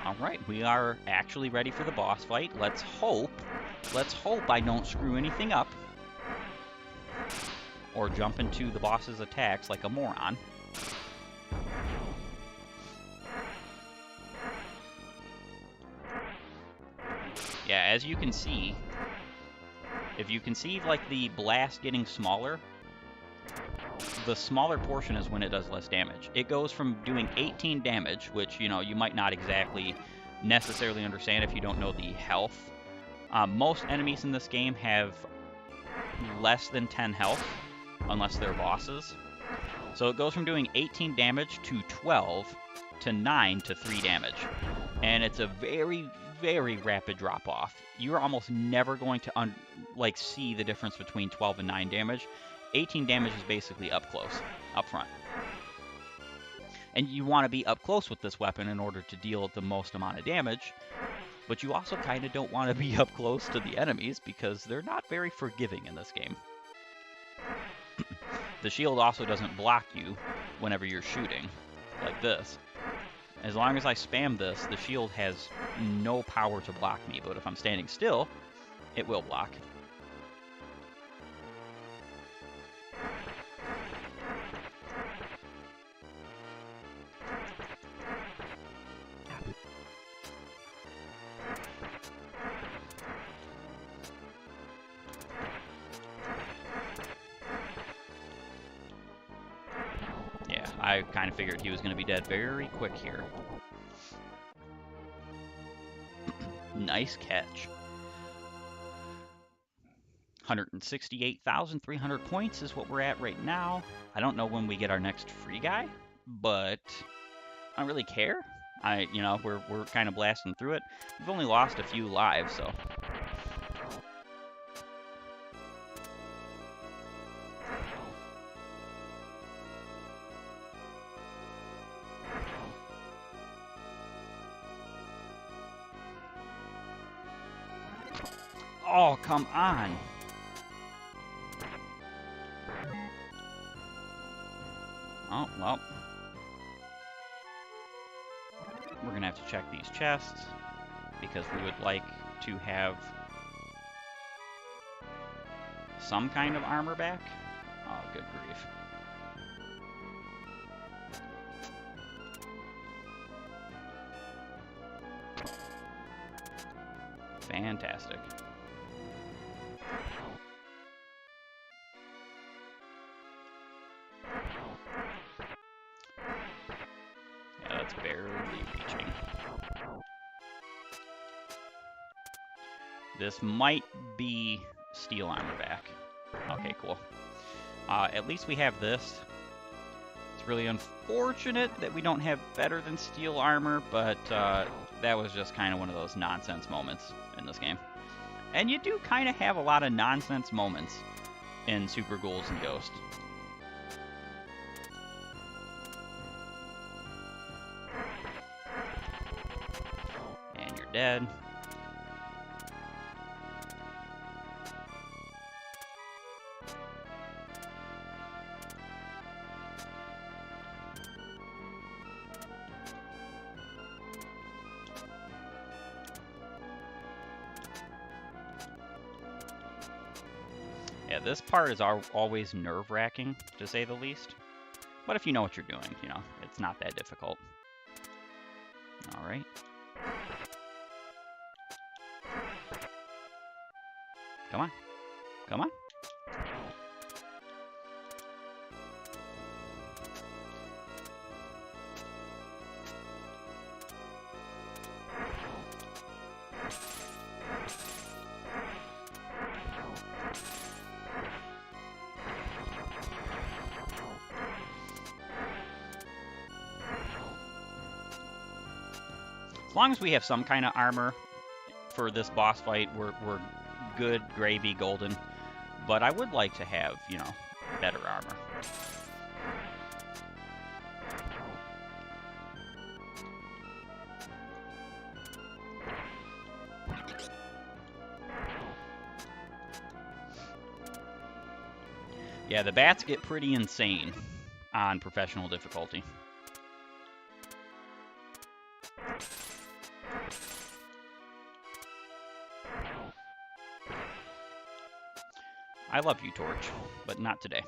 Alright, we are actually ready for the boss fight. Let's hope I don't screw anything up, or jump into the boss's attacks like a moron. Yeah, as you can see, if you can see like the blast getting smaller, the smaller portion is when it does less damage. It goes from doing 18 damage, which, you know, you might not exactly necessarily understand if you don't know the health. Most enemies in this game have less than 10 health, unless they're bosses. So it goes from doing 18 damage to 12 to 9 to 3 damage. And it's a very, very rapid drop-off. You're almost never going to see the difference between 12 and 9 damage. 18 damage is basically up close, up front. And you want to be up close with this weapon in order to deal the most amount of damage, but you also kind of don't want to be up close to the enemies because they're not very forgiving in this game. The shield also doesn't block you whenever you're shooting, like this. As long as I spam this, the shield has no power to block me, but if I'm standing still, it will block. I kind of figured he was going to be dead very quick here. Nice catch. 168,300 points is what we're at right now. I don't know when we get our next free guy, but I don't really care. We're kind of blasting through it. We've only lost a few lives, so. Oh, come on. Oh, well. We're going to have to check these chests because we would like to have some kind of armor back. Oh, good grief. Fantastic. Yeah, that's barely reaching. This might be steel armor back. Okay, cool. At least we have this. It's really unfortunate that we don't have better than steel armor, but that was just kind of one of those nonsense moments in this game. And you do kind of have a lot of nonsense moments in Super Ghouls and Ghost. And you're dead. Yeah, this part is always nerve-wracking, to say the least. But if you know what you're doing, it's not that difficult. Alright. Come on. Come on. As long as we have some kind of armor for this boss fight, we're good, gravy, golden. But I would like to have, better armor. Yeah, the bats get pretty insane on professional difficulty. I love you, Torch, but not today.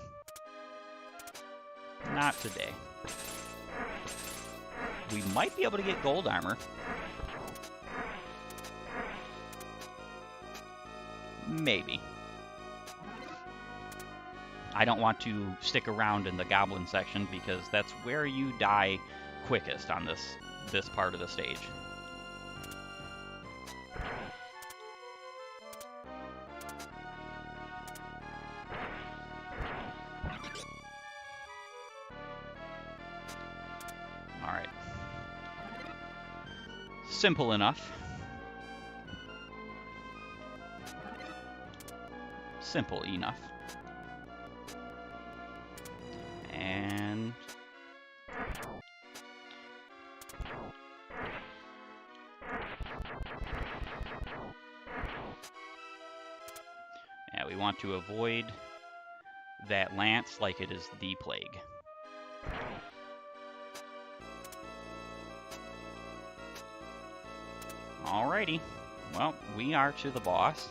Not today. We might be able to get gold armor. Maybe. I don't want to stick around in the goblin section because that's where you die quickest on this part of the stage. Alright. Simple enough. Simple enough. And yeah, we want to avoid that lance like it is the plague. Alrighty. Well, we are to the boss.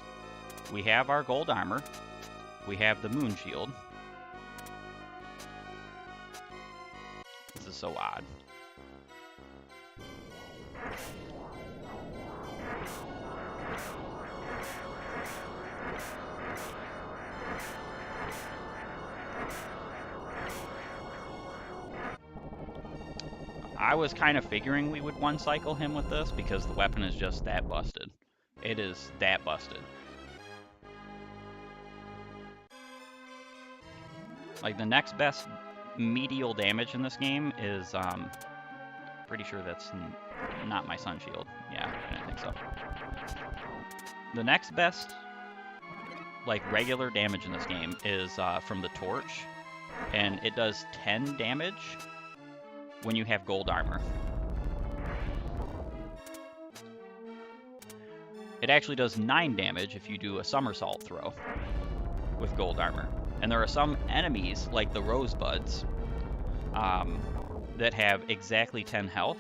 We have our gold armor. We have the moon shield. This is so odd. I was kind of figuring we would one-cycle him with this because the weapon is just that busted. It is that busted. Like, the next best medial damage in this game is, pretty sure that's not my sun shield. Yeah, I didn't think so. The next best, like, regular damage in this game is from the torch, and it does 10 damage when you have gold armor. It actually does 9 damage if you do a somersault throw with gold armor. And there are some enemies, like the rosebuds, that have exactly 10 health,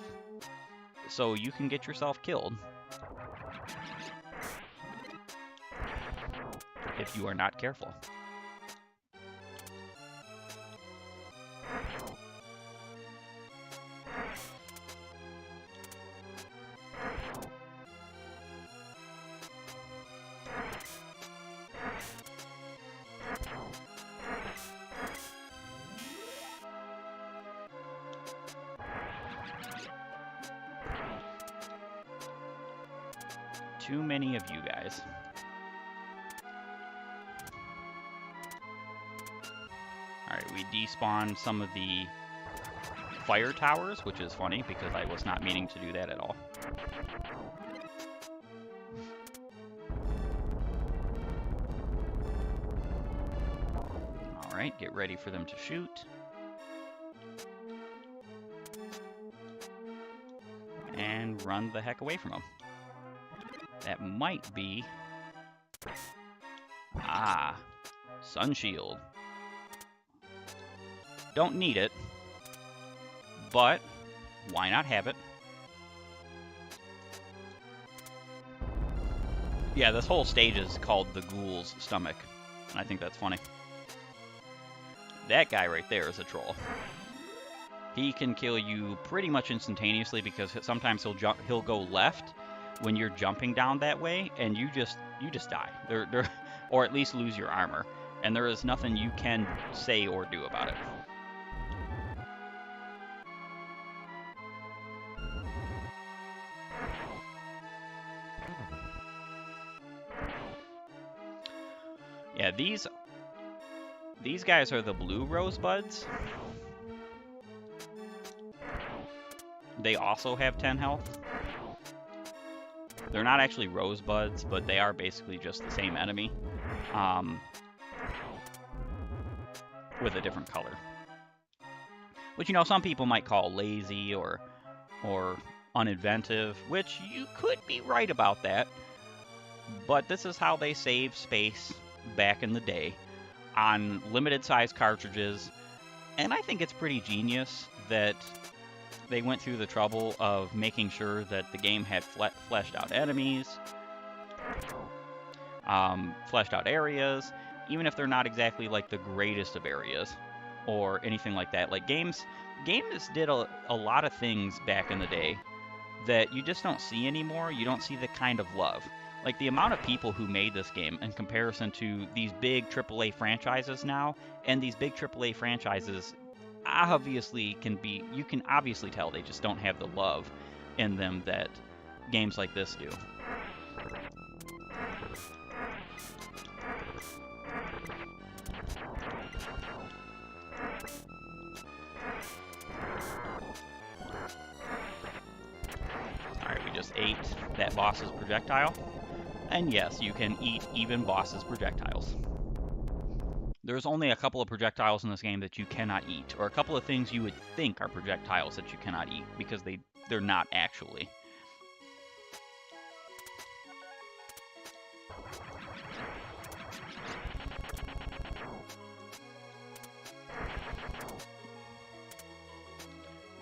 so you can get yourself killed if you are not careful. Too many of you guys. Alright, we despawned some of the fire towers, which is funny because I was not meaning to do that at all. Alright, get ready for them to shoot. And run the heck away from them. That might be... Ah, sun shield. Don't need it, but why not have it? Yeah, this whole stage is called the Ghouls' stomach, and I think that's funny. That guy right there is a troll. He can kill you pretty much instantaneously because sometimes he'll go left when you're jumping down that way, and you just die. Or at least lose your armor, and there is nothing you can say or do about it. Yeah, these guys are the blue rosebuds. They also have 10 health. They're not actually rosebuds, but they are basically just the same enemy, with a different color. Which, you know, some people might call lazy or uninventive, which you could be right about that. But this is how they saved space back in the day on limited size cartridges, and I think it's pretty genius that they went through the trouble of making sure that the game had fleshed out enemies, fleshed out areas, even if they're not exactly like the greatest of areas or anything like that. Like games did a lot of things back in the day that you just don't see anymore. You don't see the kind of love. Like the amount of people who made this game in comparison to these big AAA franchises now, and these big AAA franchises obviously you can obviously tell they just don't have the love in them that games like this do. Alright, we just ate that boss's projectile. And yes, you can eat even boss's projectiles. There's only a couple of projectiles in this game that you cannot eat, or a couple of things you would think are projectiles that you cannot eat, because they're not actually.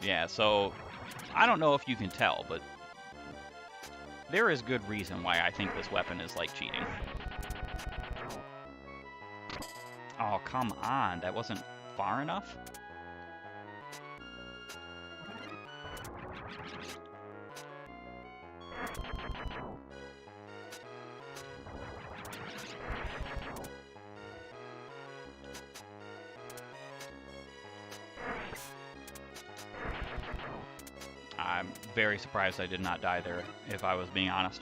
Yeah, so I don't know if you can tell, but there is good reason why I think this weapon is like cheating. Oh, come on. That wasn't far enough? I'm very surprised I did not die there, if I was being honest.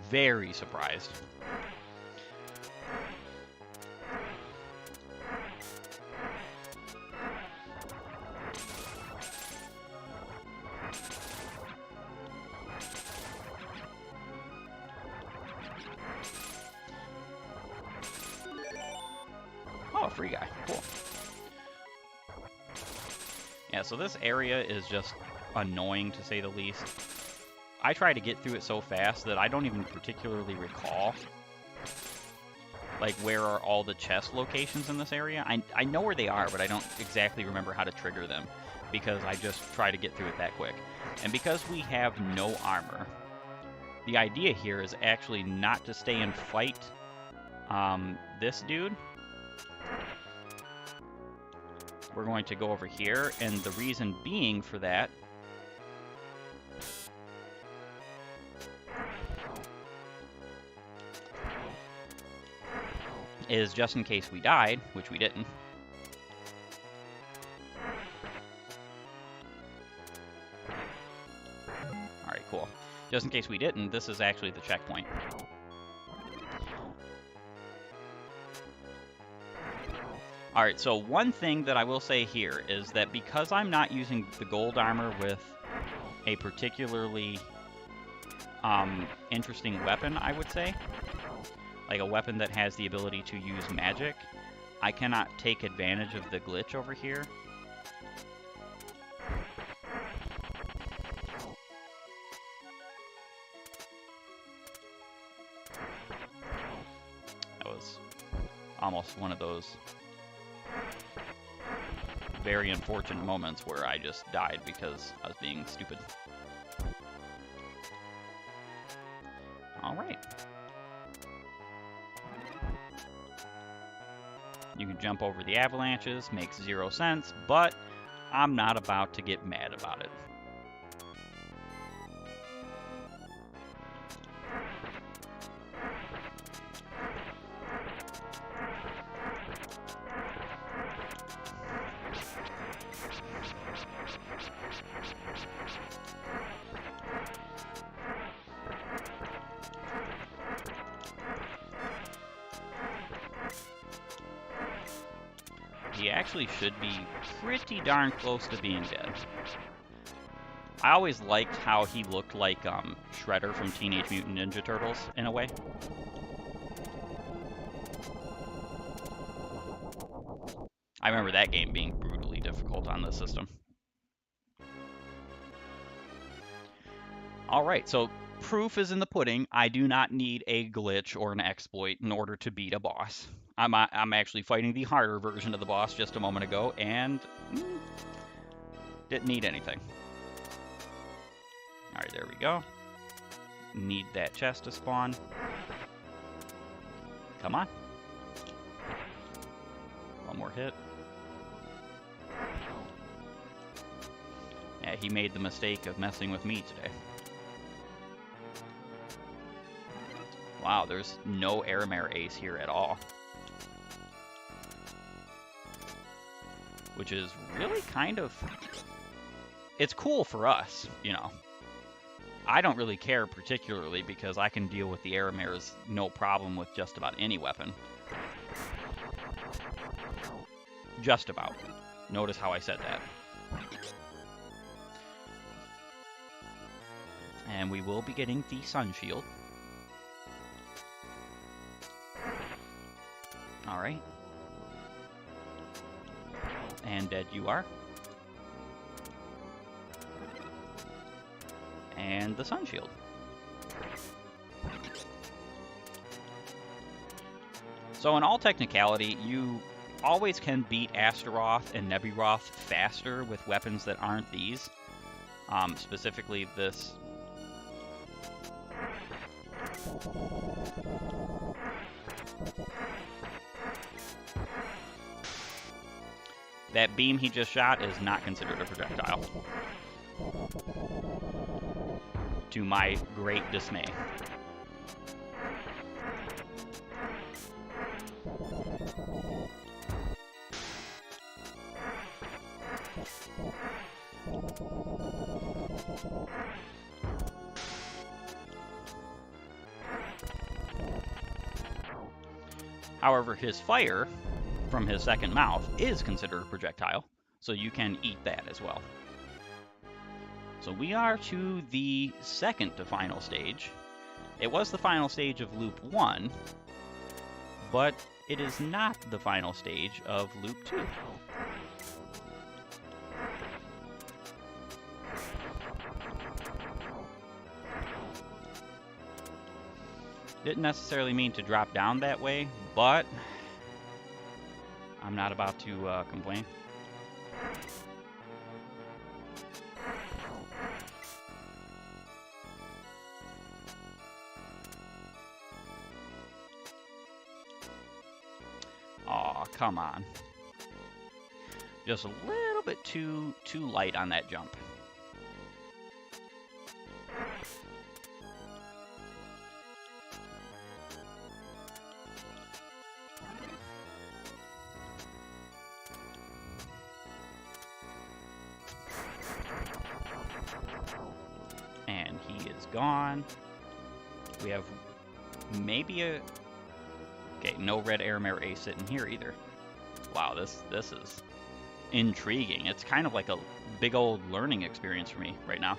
very surprised. Oh, a free guy. Cool. Yeah, so this area is just annoying to say the least. I try to get through it so fast that I don't even particularly recall like where are all the chest locations in this area. I know where they are, but I don't exactly remember how to trigger them because I just try to get through it that quick. And because we have no armor, the idea here is actually not to stay and fight this dude. We're going to go over here, and the reason being for that is just in case we died, which we didn't. Alright, cool. Just in case we didn't, this is actually the checkpoint. Alright, so one thing that I will say here is that because I'm not using the gold armor with a particularly interesting weapon, I would say, like a weapon that has the ability to use magic, I cannot take advantage of the glitch over here. That was almost one of those very unfortunate moments where I just died because I was being stupid. Alright. You can jump over the avalanches, makes 0 sense, but I'm not about to get mad about it. He actually should be pretty darn close to being dead. I always liked how he looked like Shredder from Teenage Mutant Ninja Turtles, in a way. I remember that game being brutally difficult on the system. Alright, so proof is in the pudding. I do not need a glitch or an exploit in order to beat a boss. I'm actually fighting the harder version of the boss just a moment ago, and didn't need anything. Alright, there we go. Need that chest to spawn. Come on. One more hit. Yeah, he made the mistake of messing with me today. Wow, there's no Aramare Ace here at all. Which is really kind of... It's cool for us, you know. I don't really care particularly because I can deal with the Aramares no problem with just about any weapon. Just about. Notice how I said that. And we will be getting the Sun Shield. Alright. And dead you are. And the Sun Shield. So in all technicality, you always can beat Astaroth and Neburoth faster with weapons that aren't these. Specifically this. That beam he just shot is not considered a projectile. To my great dismay. However, his fire from his second mouth is considered a projectile, so you can eat that as well. So we are to the second to final stage. It was the final stage of Loop 1, but it is not the final stage of Loop 2. Didn't necessarily mean to drop down that way, but I'm not about to complain. Aw, come on. Just a little bit too light on that jump. And he is gone. We have maybe a... Okay, no red air mare ace sitting here either. Wow, this is intriguing. It's kind of like a big old learning experience for me right now.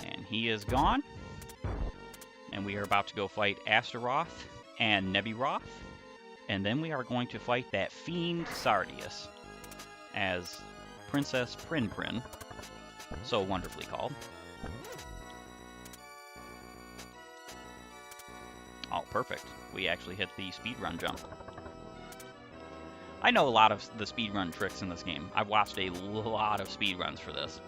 And he is gone. And we are about to go fight Astaroth and Nebiroth. And then we are going to fight that fiend Sardius as Princess Prin, so wonderfully called. Oh, perfect. We actually hit the speedrun jump. I know a lot of the speedrun tricks in this game. I've watched a lot of speedruns for this.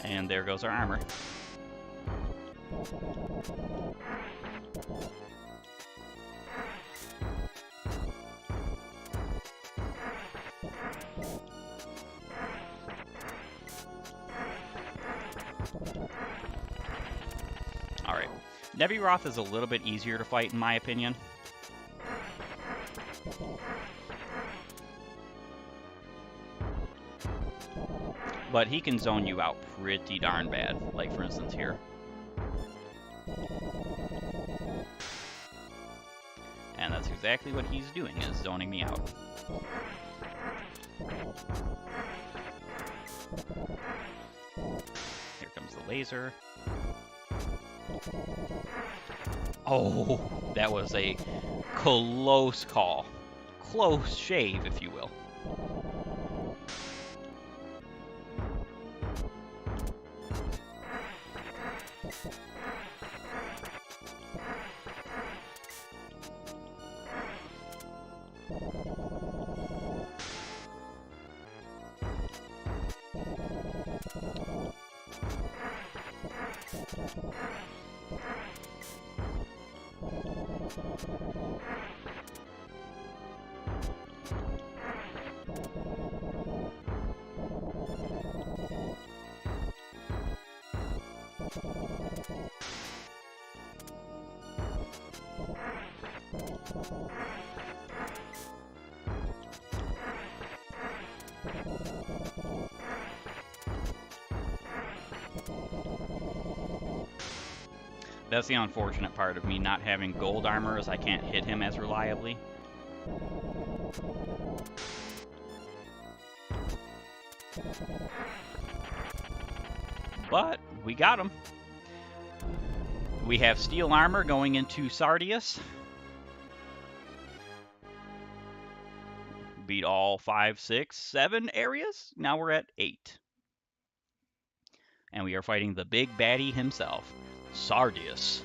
And there goes our armor. Alright. Nebiroth is a little bit easier to fight in my opinion. But he can zone you out pretty darn bad, like for instance here. And that's exactly what he's doing, is zoning me out. Here comes the laser. Oh, that was a close call. Close shave, if you will. That's the unfortunate part of me not having gold armor, is I can't hit him as reliably. But we got him. We have steel armor going into Sardius. Beat all 5, 6, 7 areas. Now we're at 8. And we are fighting the big baddie himself, Sardius.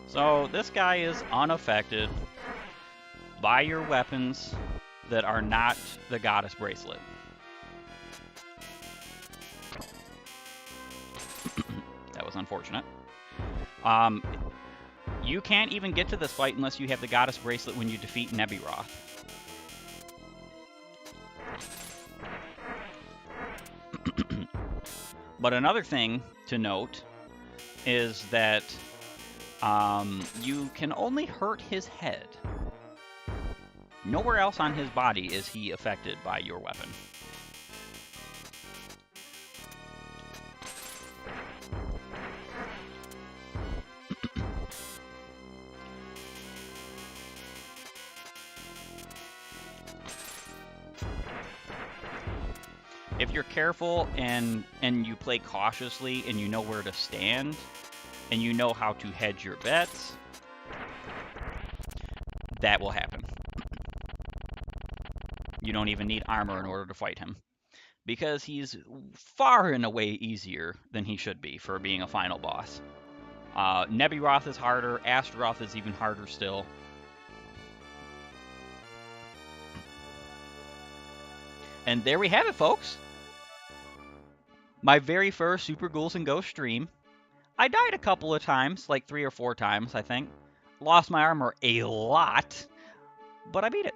So this guy is unaffected by your weapons that are not the goddess bracelet. That was unfortunate. You can't even get to this fight unless you have the Goddess Bracelet when you defeat Nebiroth. But another thing to note is that you can only hurt his head. Nowhere else on his body is he affected by your weapon. If you're careful and you play cautiously and you know where to stand and you know how to hedge your bets, that will happen. You don't even need armor in order to fight him, because he's far and away easier than he should be for being a final boss. Nebiroth is harder, Astaroth is even harder still. And there we have it, folks. My very first Super Ghouls and Ghosts stream. I died a couple of times, like 3 or 4 times, I think. Lost my armor a lot, but I beat it.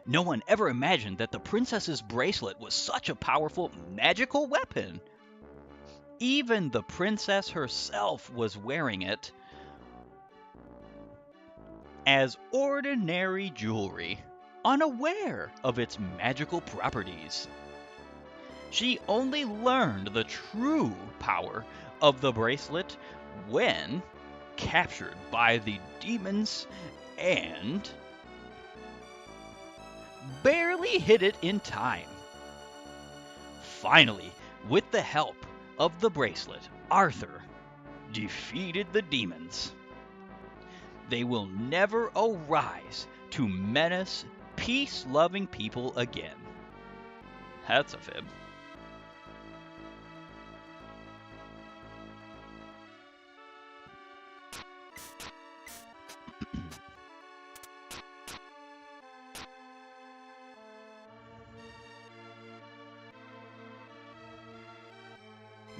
No one ever imagined that the princess's bracelet was such a powerful magical weapon. Even the princess herself was wearing it as ordinary jewelry, unaware of its magical properties. She only learned the true power of the bracelet when captured by the demons and barely hit it in time. Finally, with the help of the bracelet, Arthur defeated the demons. They will never arise to menace peace-loving people again. That's a fib.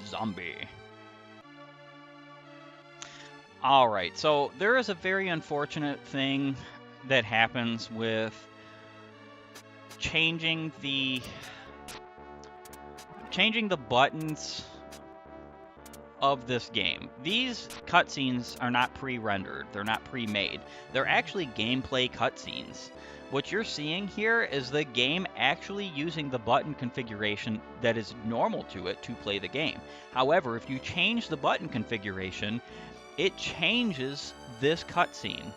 Zombie. Alright, so there is a very unfortunate thing that happens with changing the buttons of this game. These cutscenes are not pre-rendered, they're not pre-made. They're actually gameplay cutscenes. What you're seeing here is the game actually using the button configuration that is normal to it to play the game. However, if you change the button configuration, it changes this cutscene.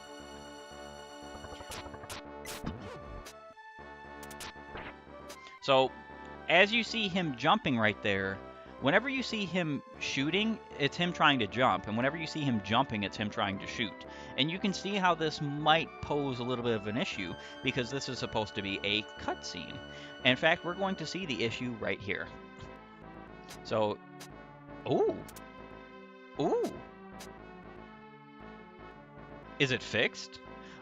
So, as you see him jumping right there, whenever you see him shooting, it's him trying to jump, and whenever you see him jumping, it's him trying to shoot. And you can see how this might pose a little bit of an issue, because this is supposed to be a cutscene. In fact, we're going to see the issue right here. So, ooh. Ooh. Is it fixed?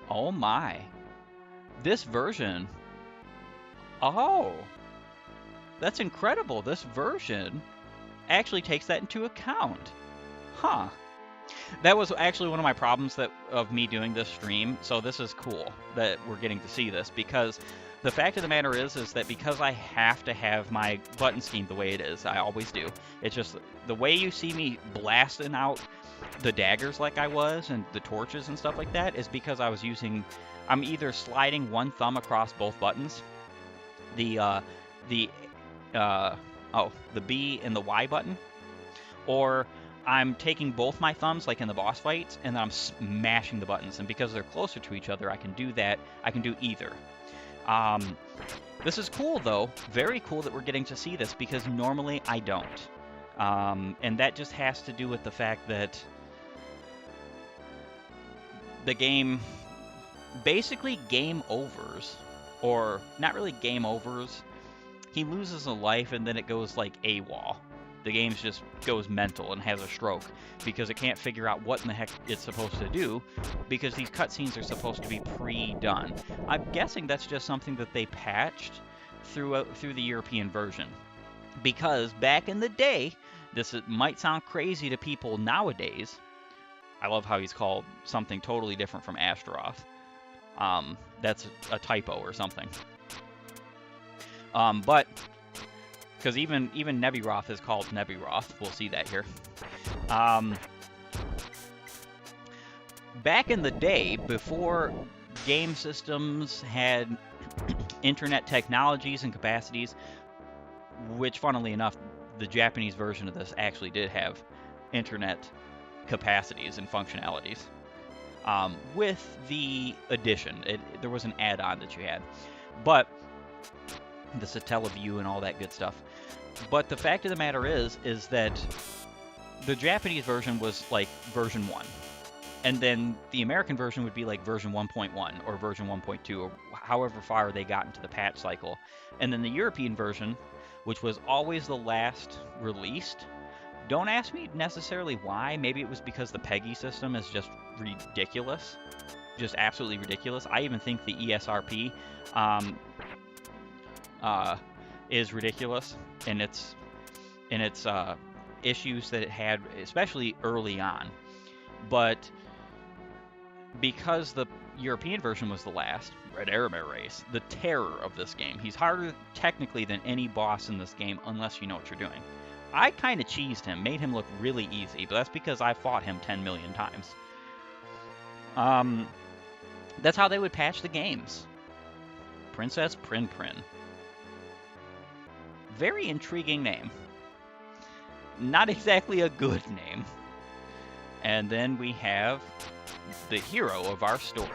Oh my. This version. Oh. That's incredible. This version actually takes that into account. Huh. That was actually one of my problems of me doing this stream, so this is cool that we're getting to see this, because the fact of the matter is that because I have to have my button scheme the way it is, I always do. It's just the way you see me blasting out the daggers like I was and the torches and stuff like that is because I'm either sliding one thumb across both buttons, the B and the Y button, or I'm taking both my thumbs, like in the boss fights, and then I'm smashing the buttons. And because they're closer to each other, I can do that. I can do either. This is cool, though. Very cool that we're getting to see this, because normally I don't. And that just has to do with the fact that the game basically game overs, or not really game overs. He loses a life, and then it goes like AWOL. The game just goes mental and has a stroke because it can't figure out what in the heck it's supposed to do, because these cutscenes are supposed to be pre-done. I'm guessing that's just something that they patched through the European version. Because back in the day, might sound crazy to people nowadays, I love how he's called something totally different from Astaroth. That's a typo or something. But because even Nebiroth is called Nebiroth, we'll see that here. Um, Back in the day, before game systems had internet technologies and capacities, which, funnily enough, the Japanese version of this actually did have internet capacities and functionalities. With the addition, there was an add-on that you had, but the Satellaview and all that good stuff. But the fact of the matter is that the Japanese version was like version 1. And then the American version would be like version 1.1 or version 1.2 or however far they got into the patch cycle. And then the European version, which was always the last released, don't ask me necessarily why. Maybe it was because the PEGI system is just ridiculous. Just absolutely ridiculous. I even think the ESRP is ridiculous in its issues that it had, especially early on. But because the European version was the last, Red Aramir race, the terror of this game. He's harder technically than any boss in this game unless you know what you're doing. I kind of cheesed him, made him look really easy, but that's because I fought him 10 million times. That's how they would patch the games. Princess Prin Prin. Very intriguing name. Not exactly a good name. And then we have the hero of our story.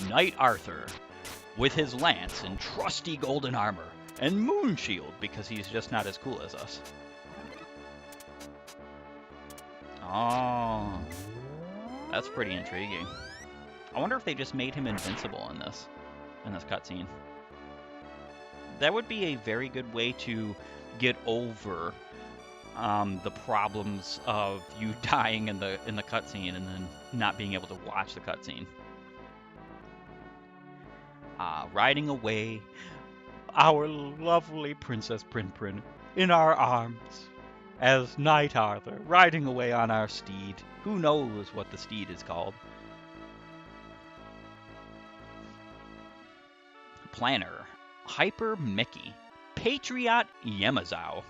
Knight Arthur, with his lance and trusty golden armor, and moon shield because he's just not as cool as us. Oh, that's pretty intriguing. I wonder if they just made him invincible in this cutscene. That would be a very good way to get over the problems of you dying in the cutscene and then not being able to watch the cutscene. Riding away, our lovely Princess Prin Prin in our arms, as Knight Arthur riding away on our steed. Who knows what the steed is called? Planner, Hyper Mickey, Patriot Yamazawa.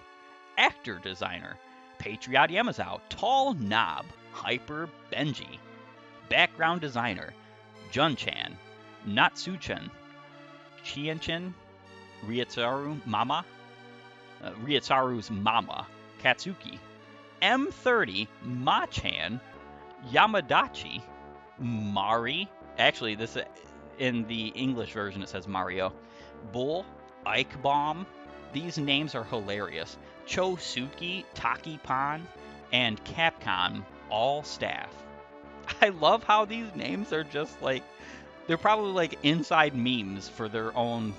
Actor designer, Patriot Yamazawa, Tall Knob, Hyper Benji. Background designer, Jun-chan, Natsuchan, Chien-chin, Ryotsuru's mama, Katsuki. M30, Machan, Yamadachi, Mari. Actually, this in the English version it says Mario. Bull, Ike Bomb. These names are hilarious. Chosuke, Taki Pan, and Capcom, all staff. I love how these names are just like, they're probably like inside memes for their own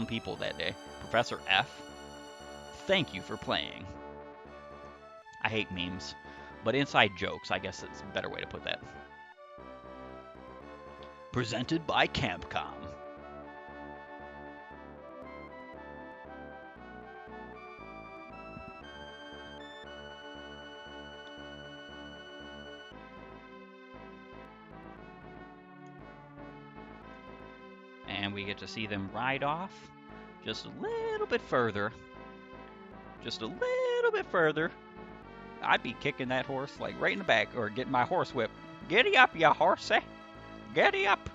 people that day. Professor F, thank you for playing. I hate memes, but inside jokes, I guess it's a better way to put that. Presented by Capcom. And we get to see them ride off just a little bit further. Just a little bit further. I'd be kicking that horse like right in the back or getting my horse whip. Giddy up, ya horsey. Giddy up.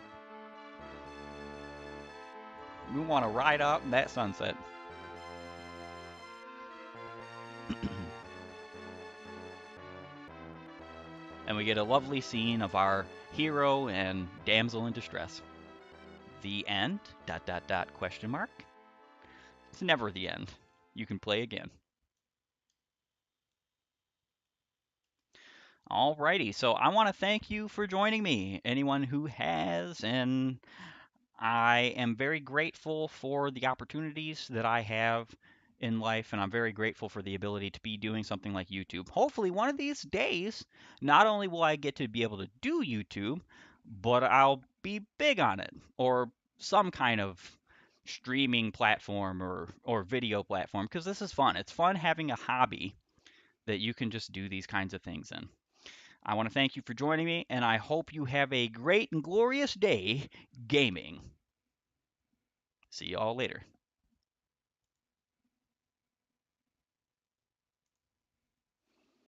We want to ride out in that sunset. And we get a lovely scene of our hero and damsel in distress. The end? ... question mark. It's never the end. You can play again. Alrighty, so I want to thank you for joining me, anyone who has, and I am very grateful for the opportunities that I have in life, and I'm very grateful for the ability to be doing something like YouTube. Hopefully, one of these days, not only will I get to be able to do YouTube, but I'll be big on it, or some kind of streaming platform or video platform, because this is fun. It's fun having a hobby that you can just do these kinds of things in. I want to thank you for joining me, and I hope you have a great and glorious day gaming. See you all later.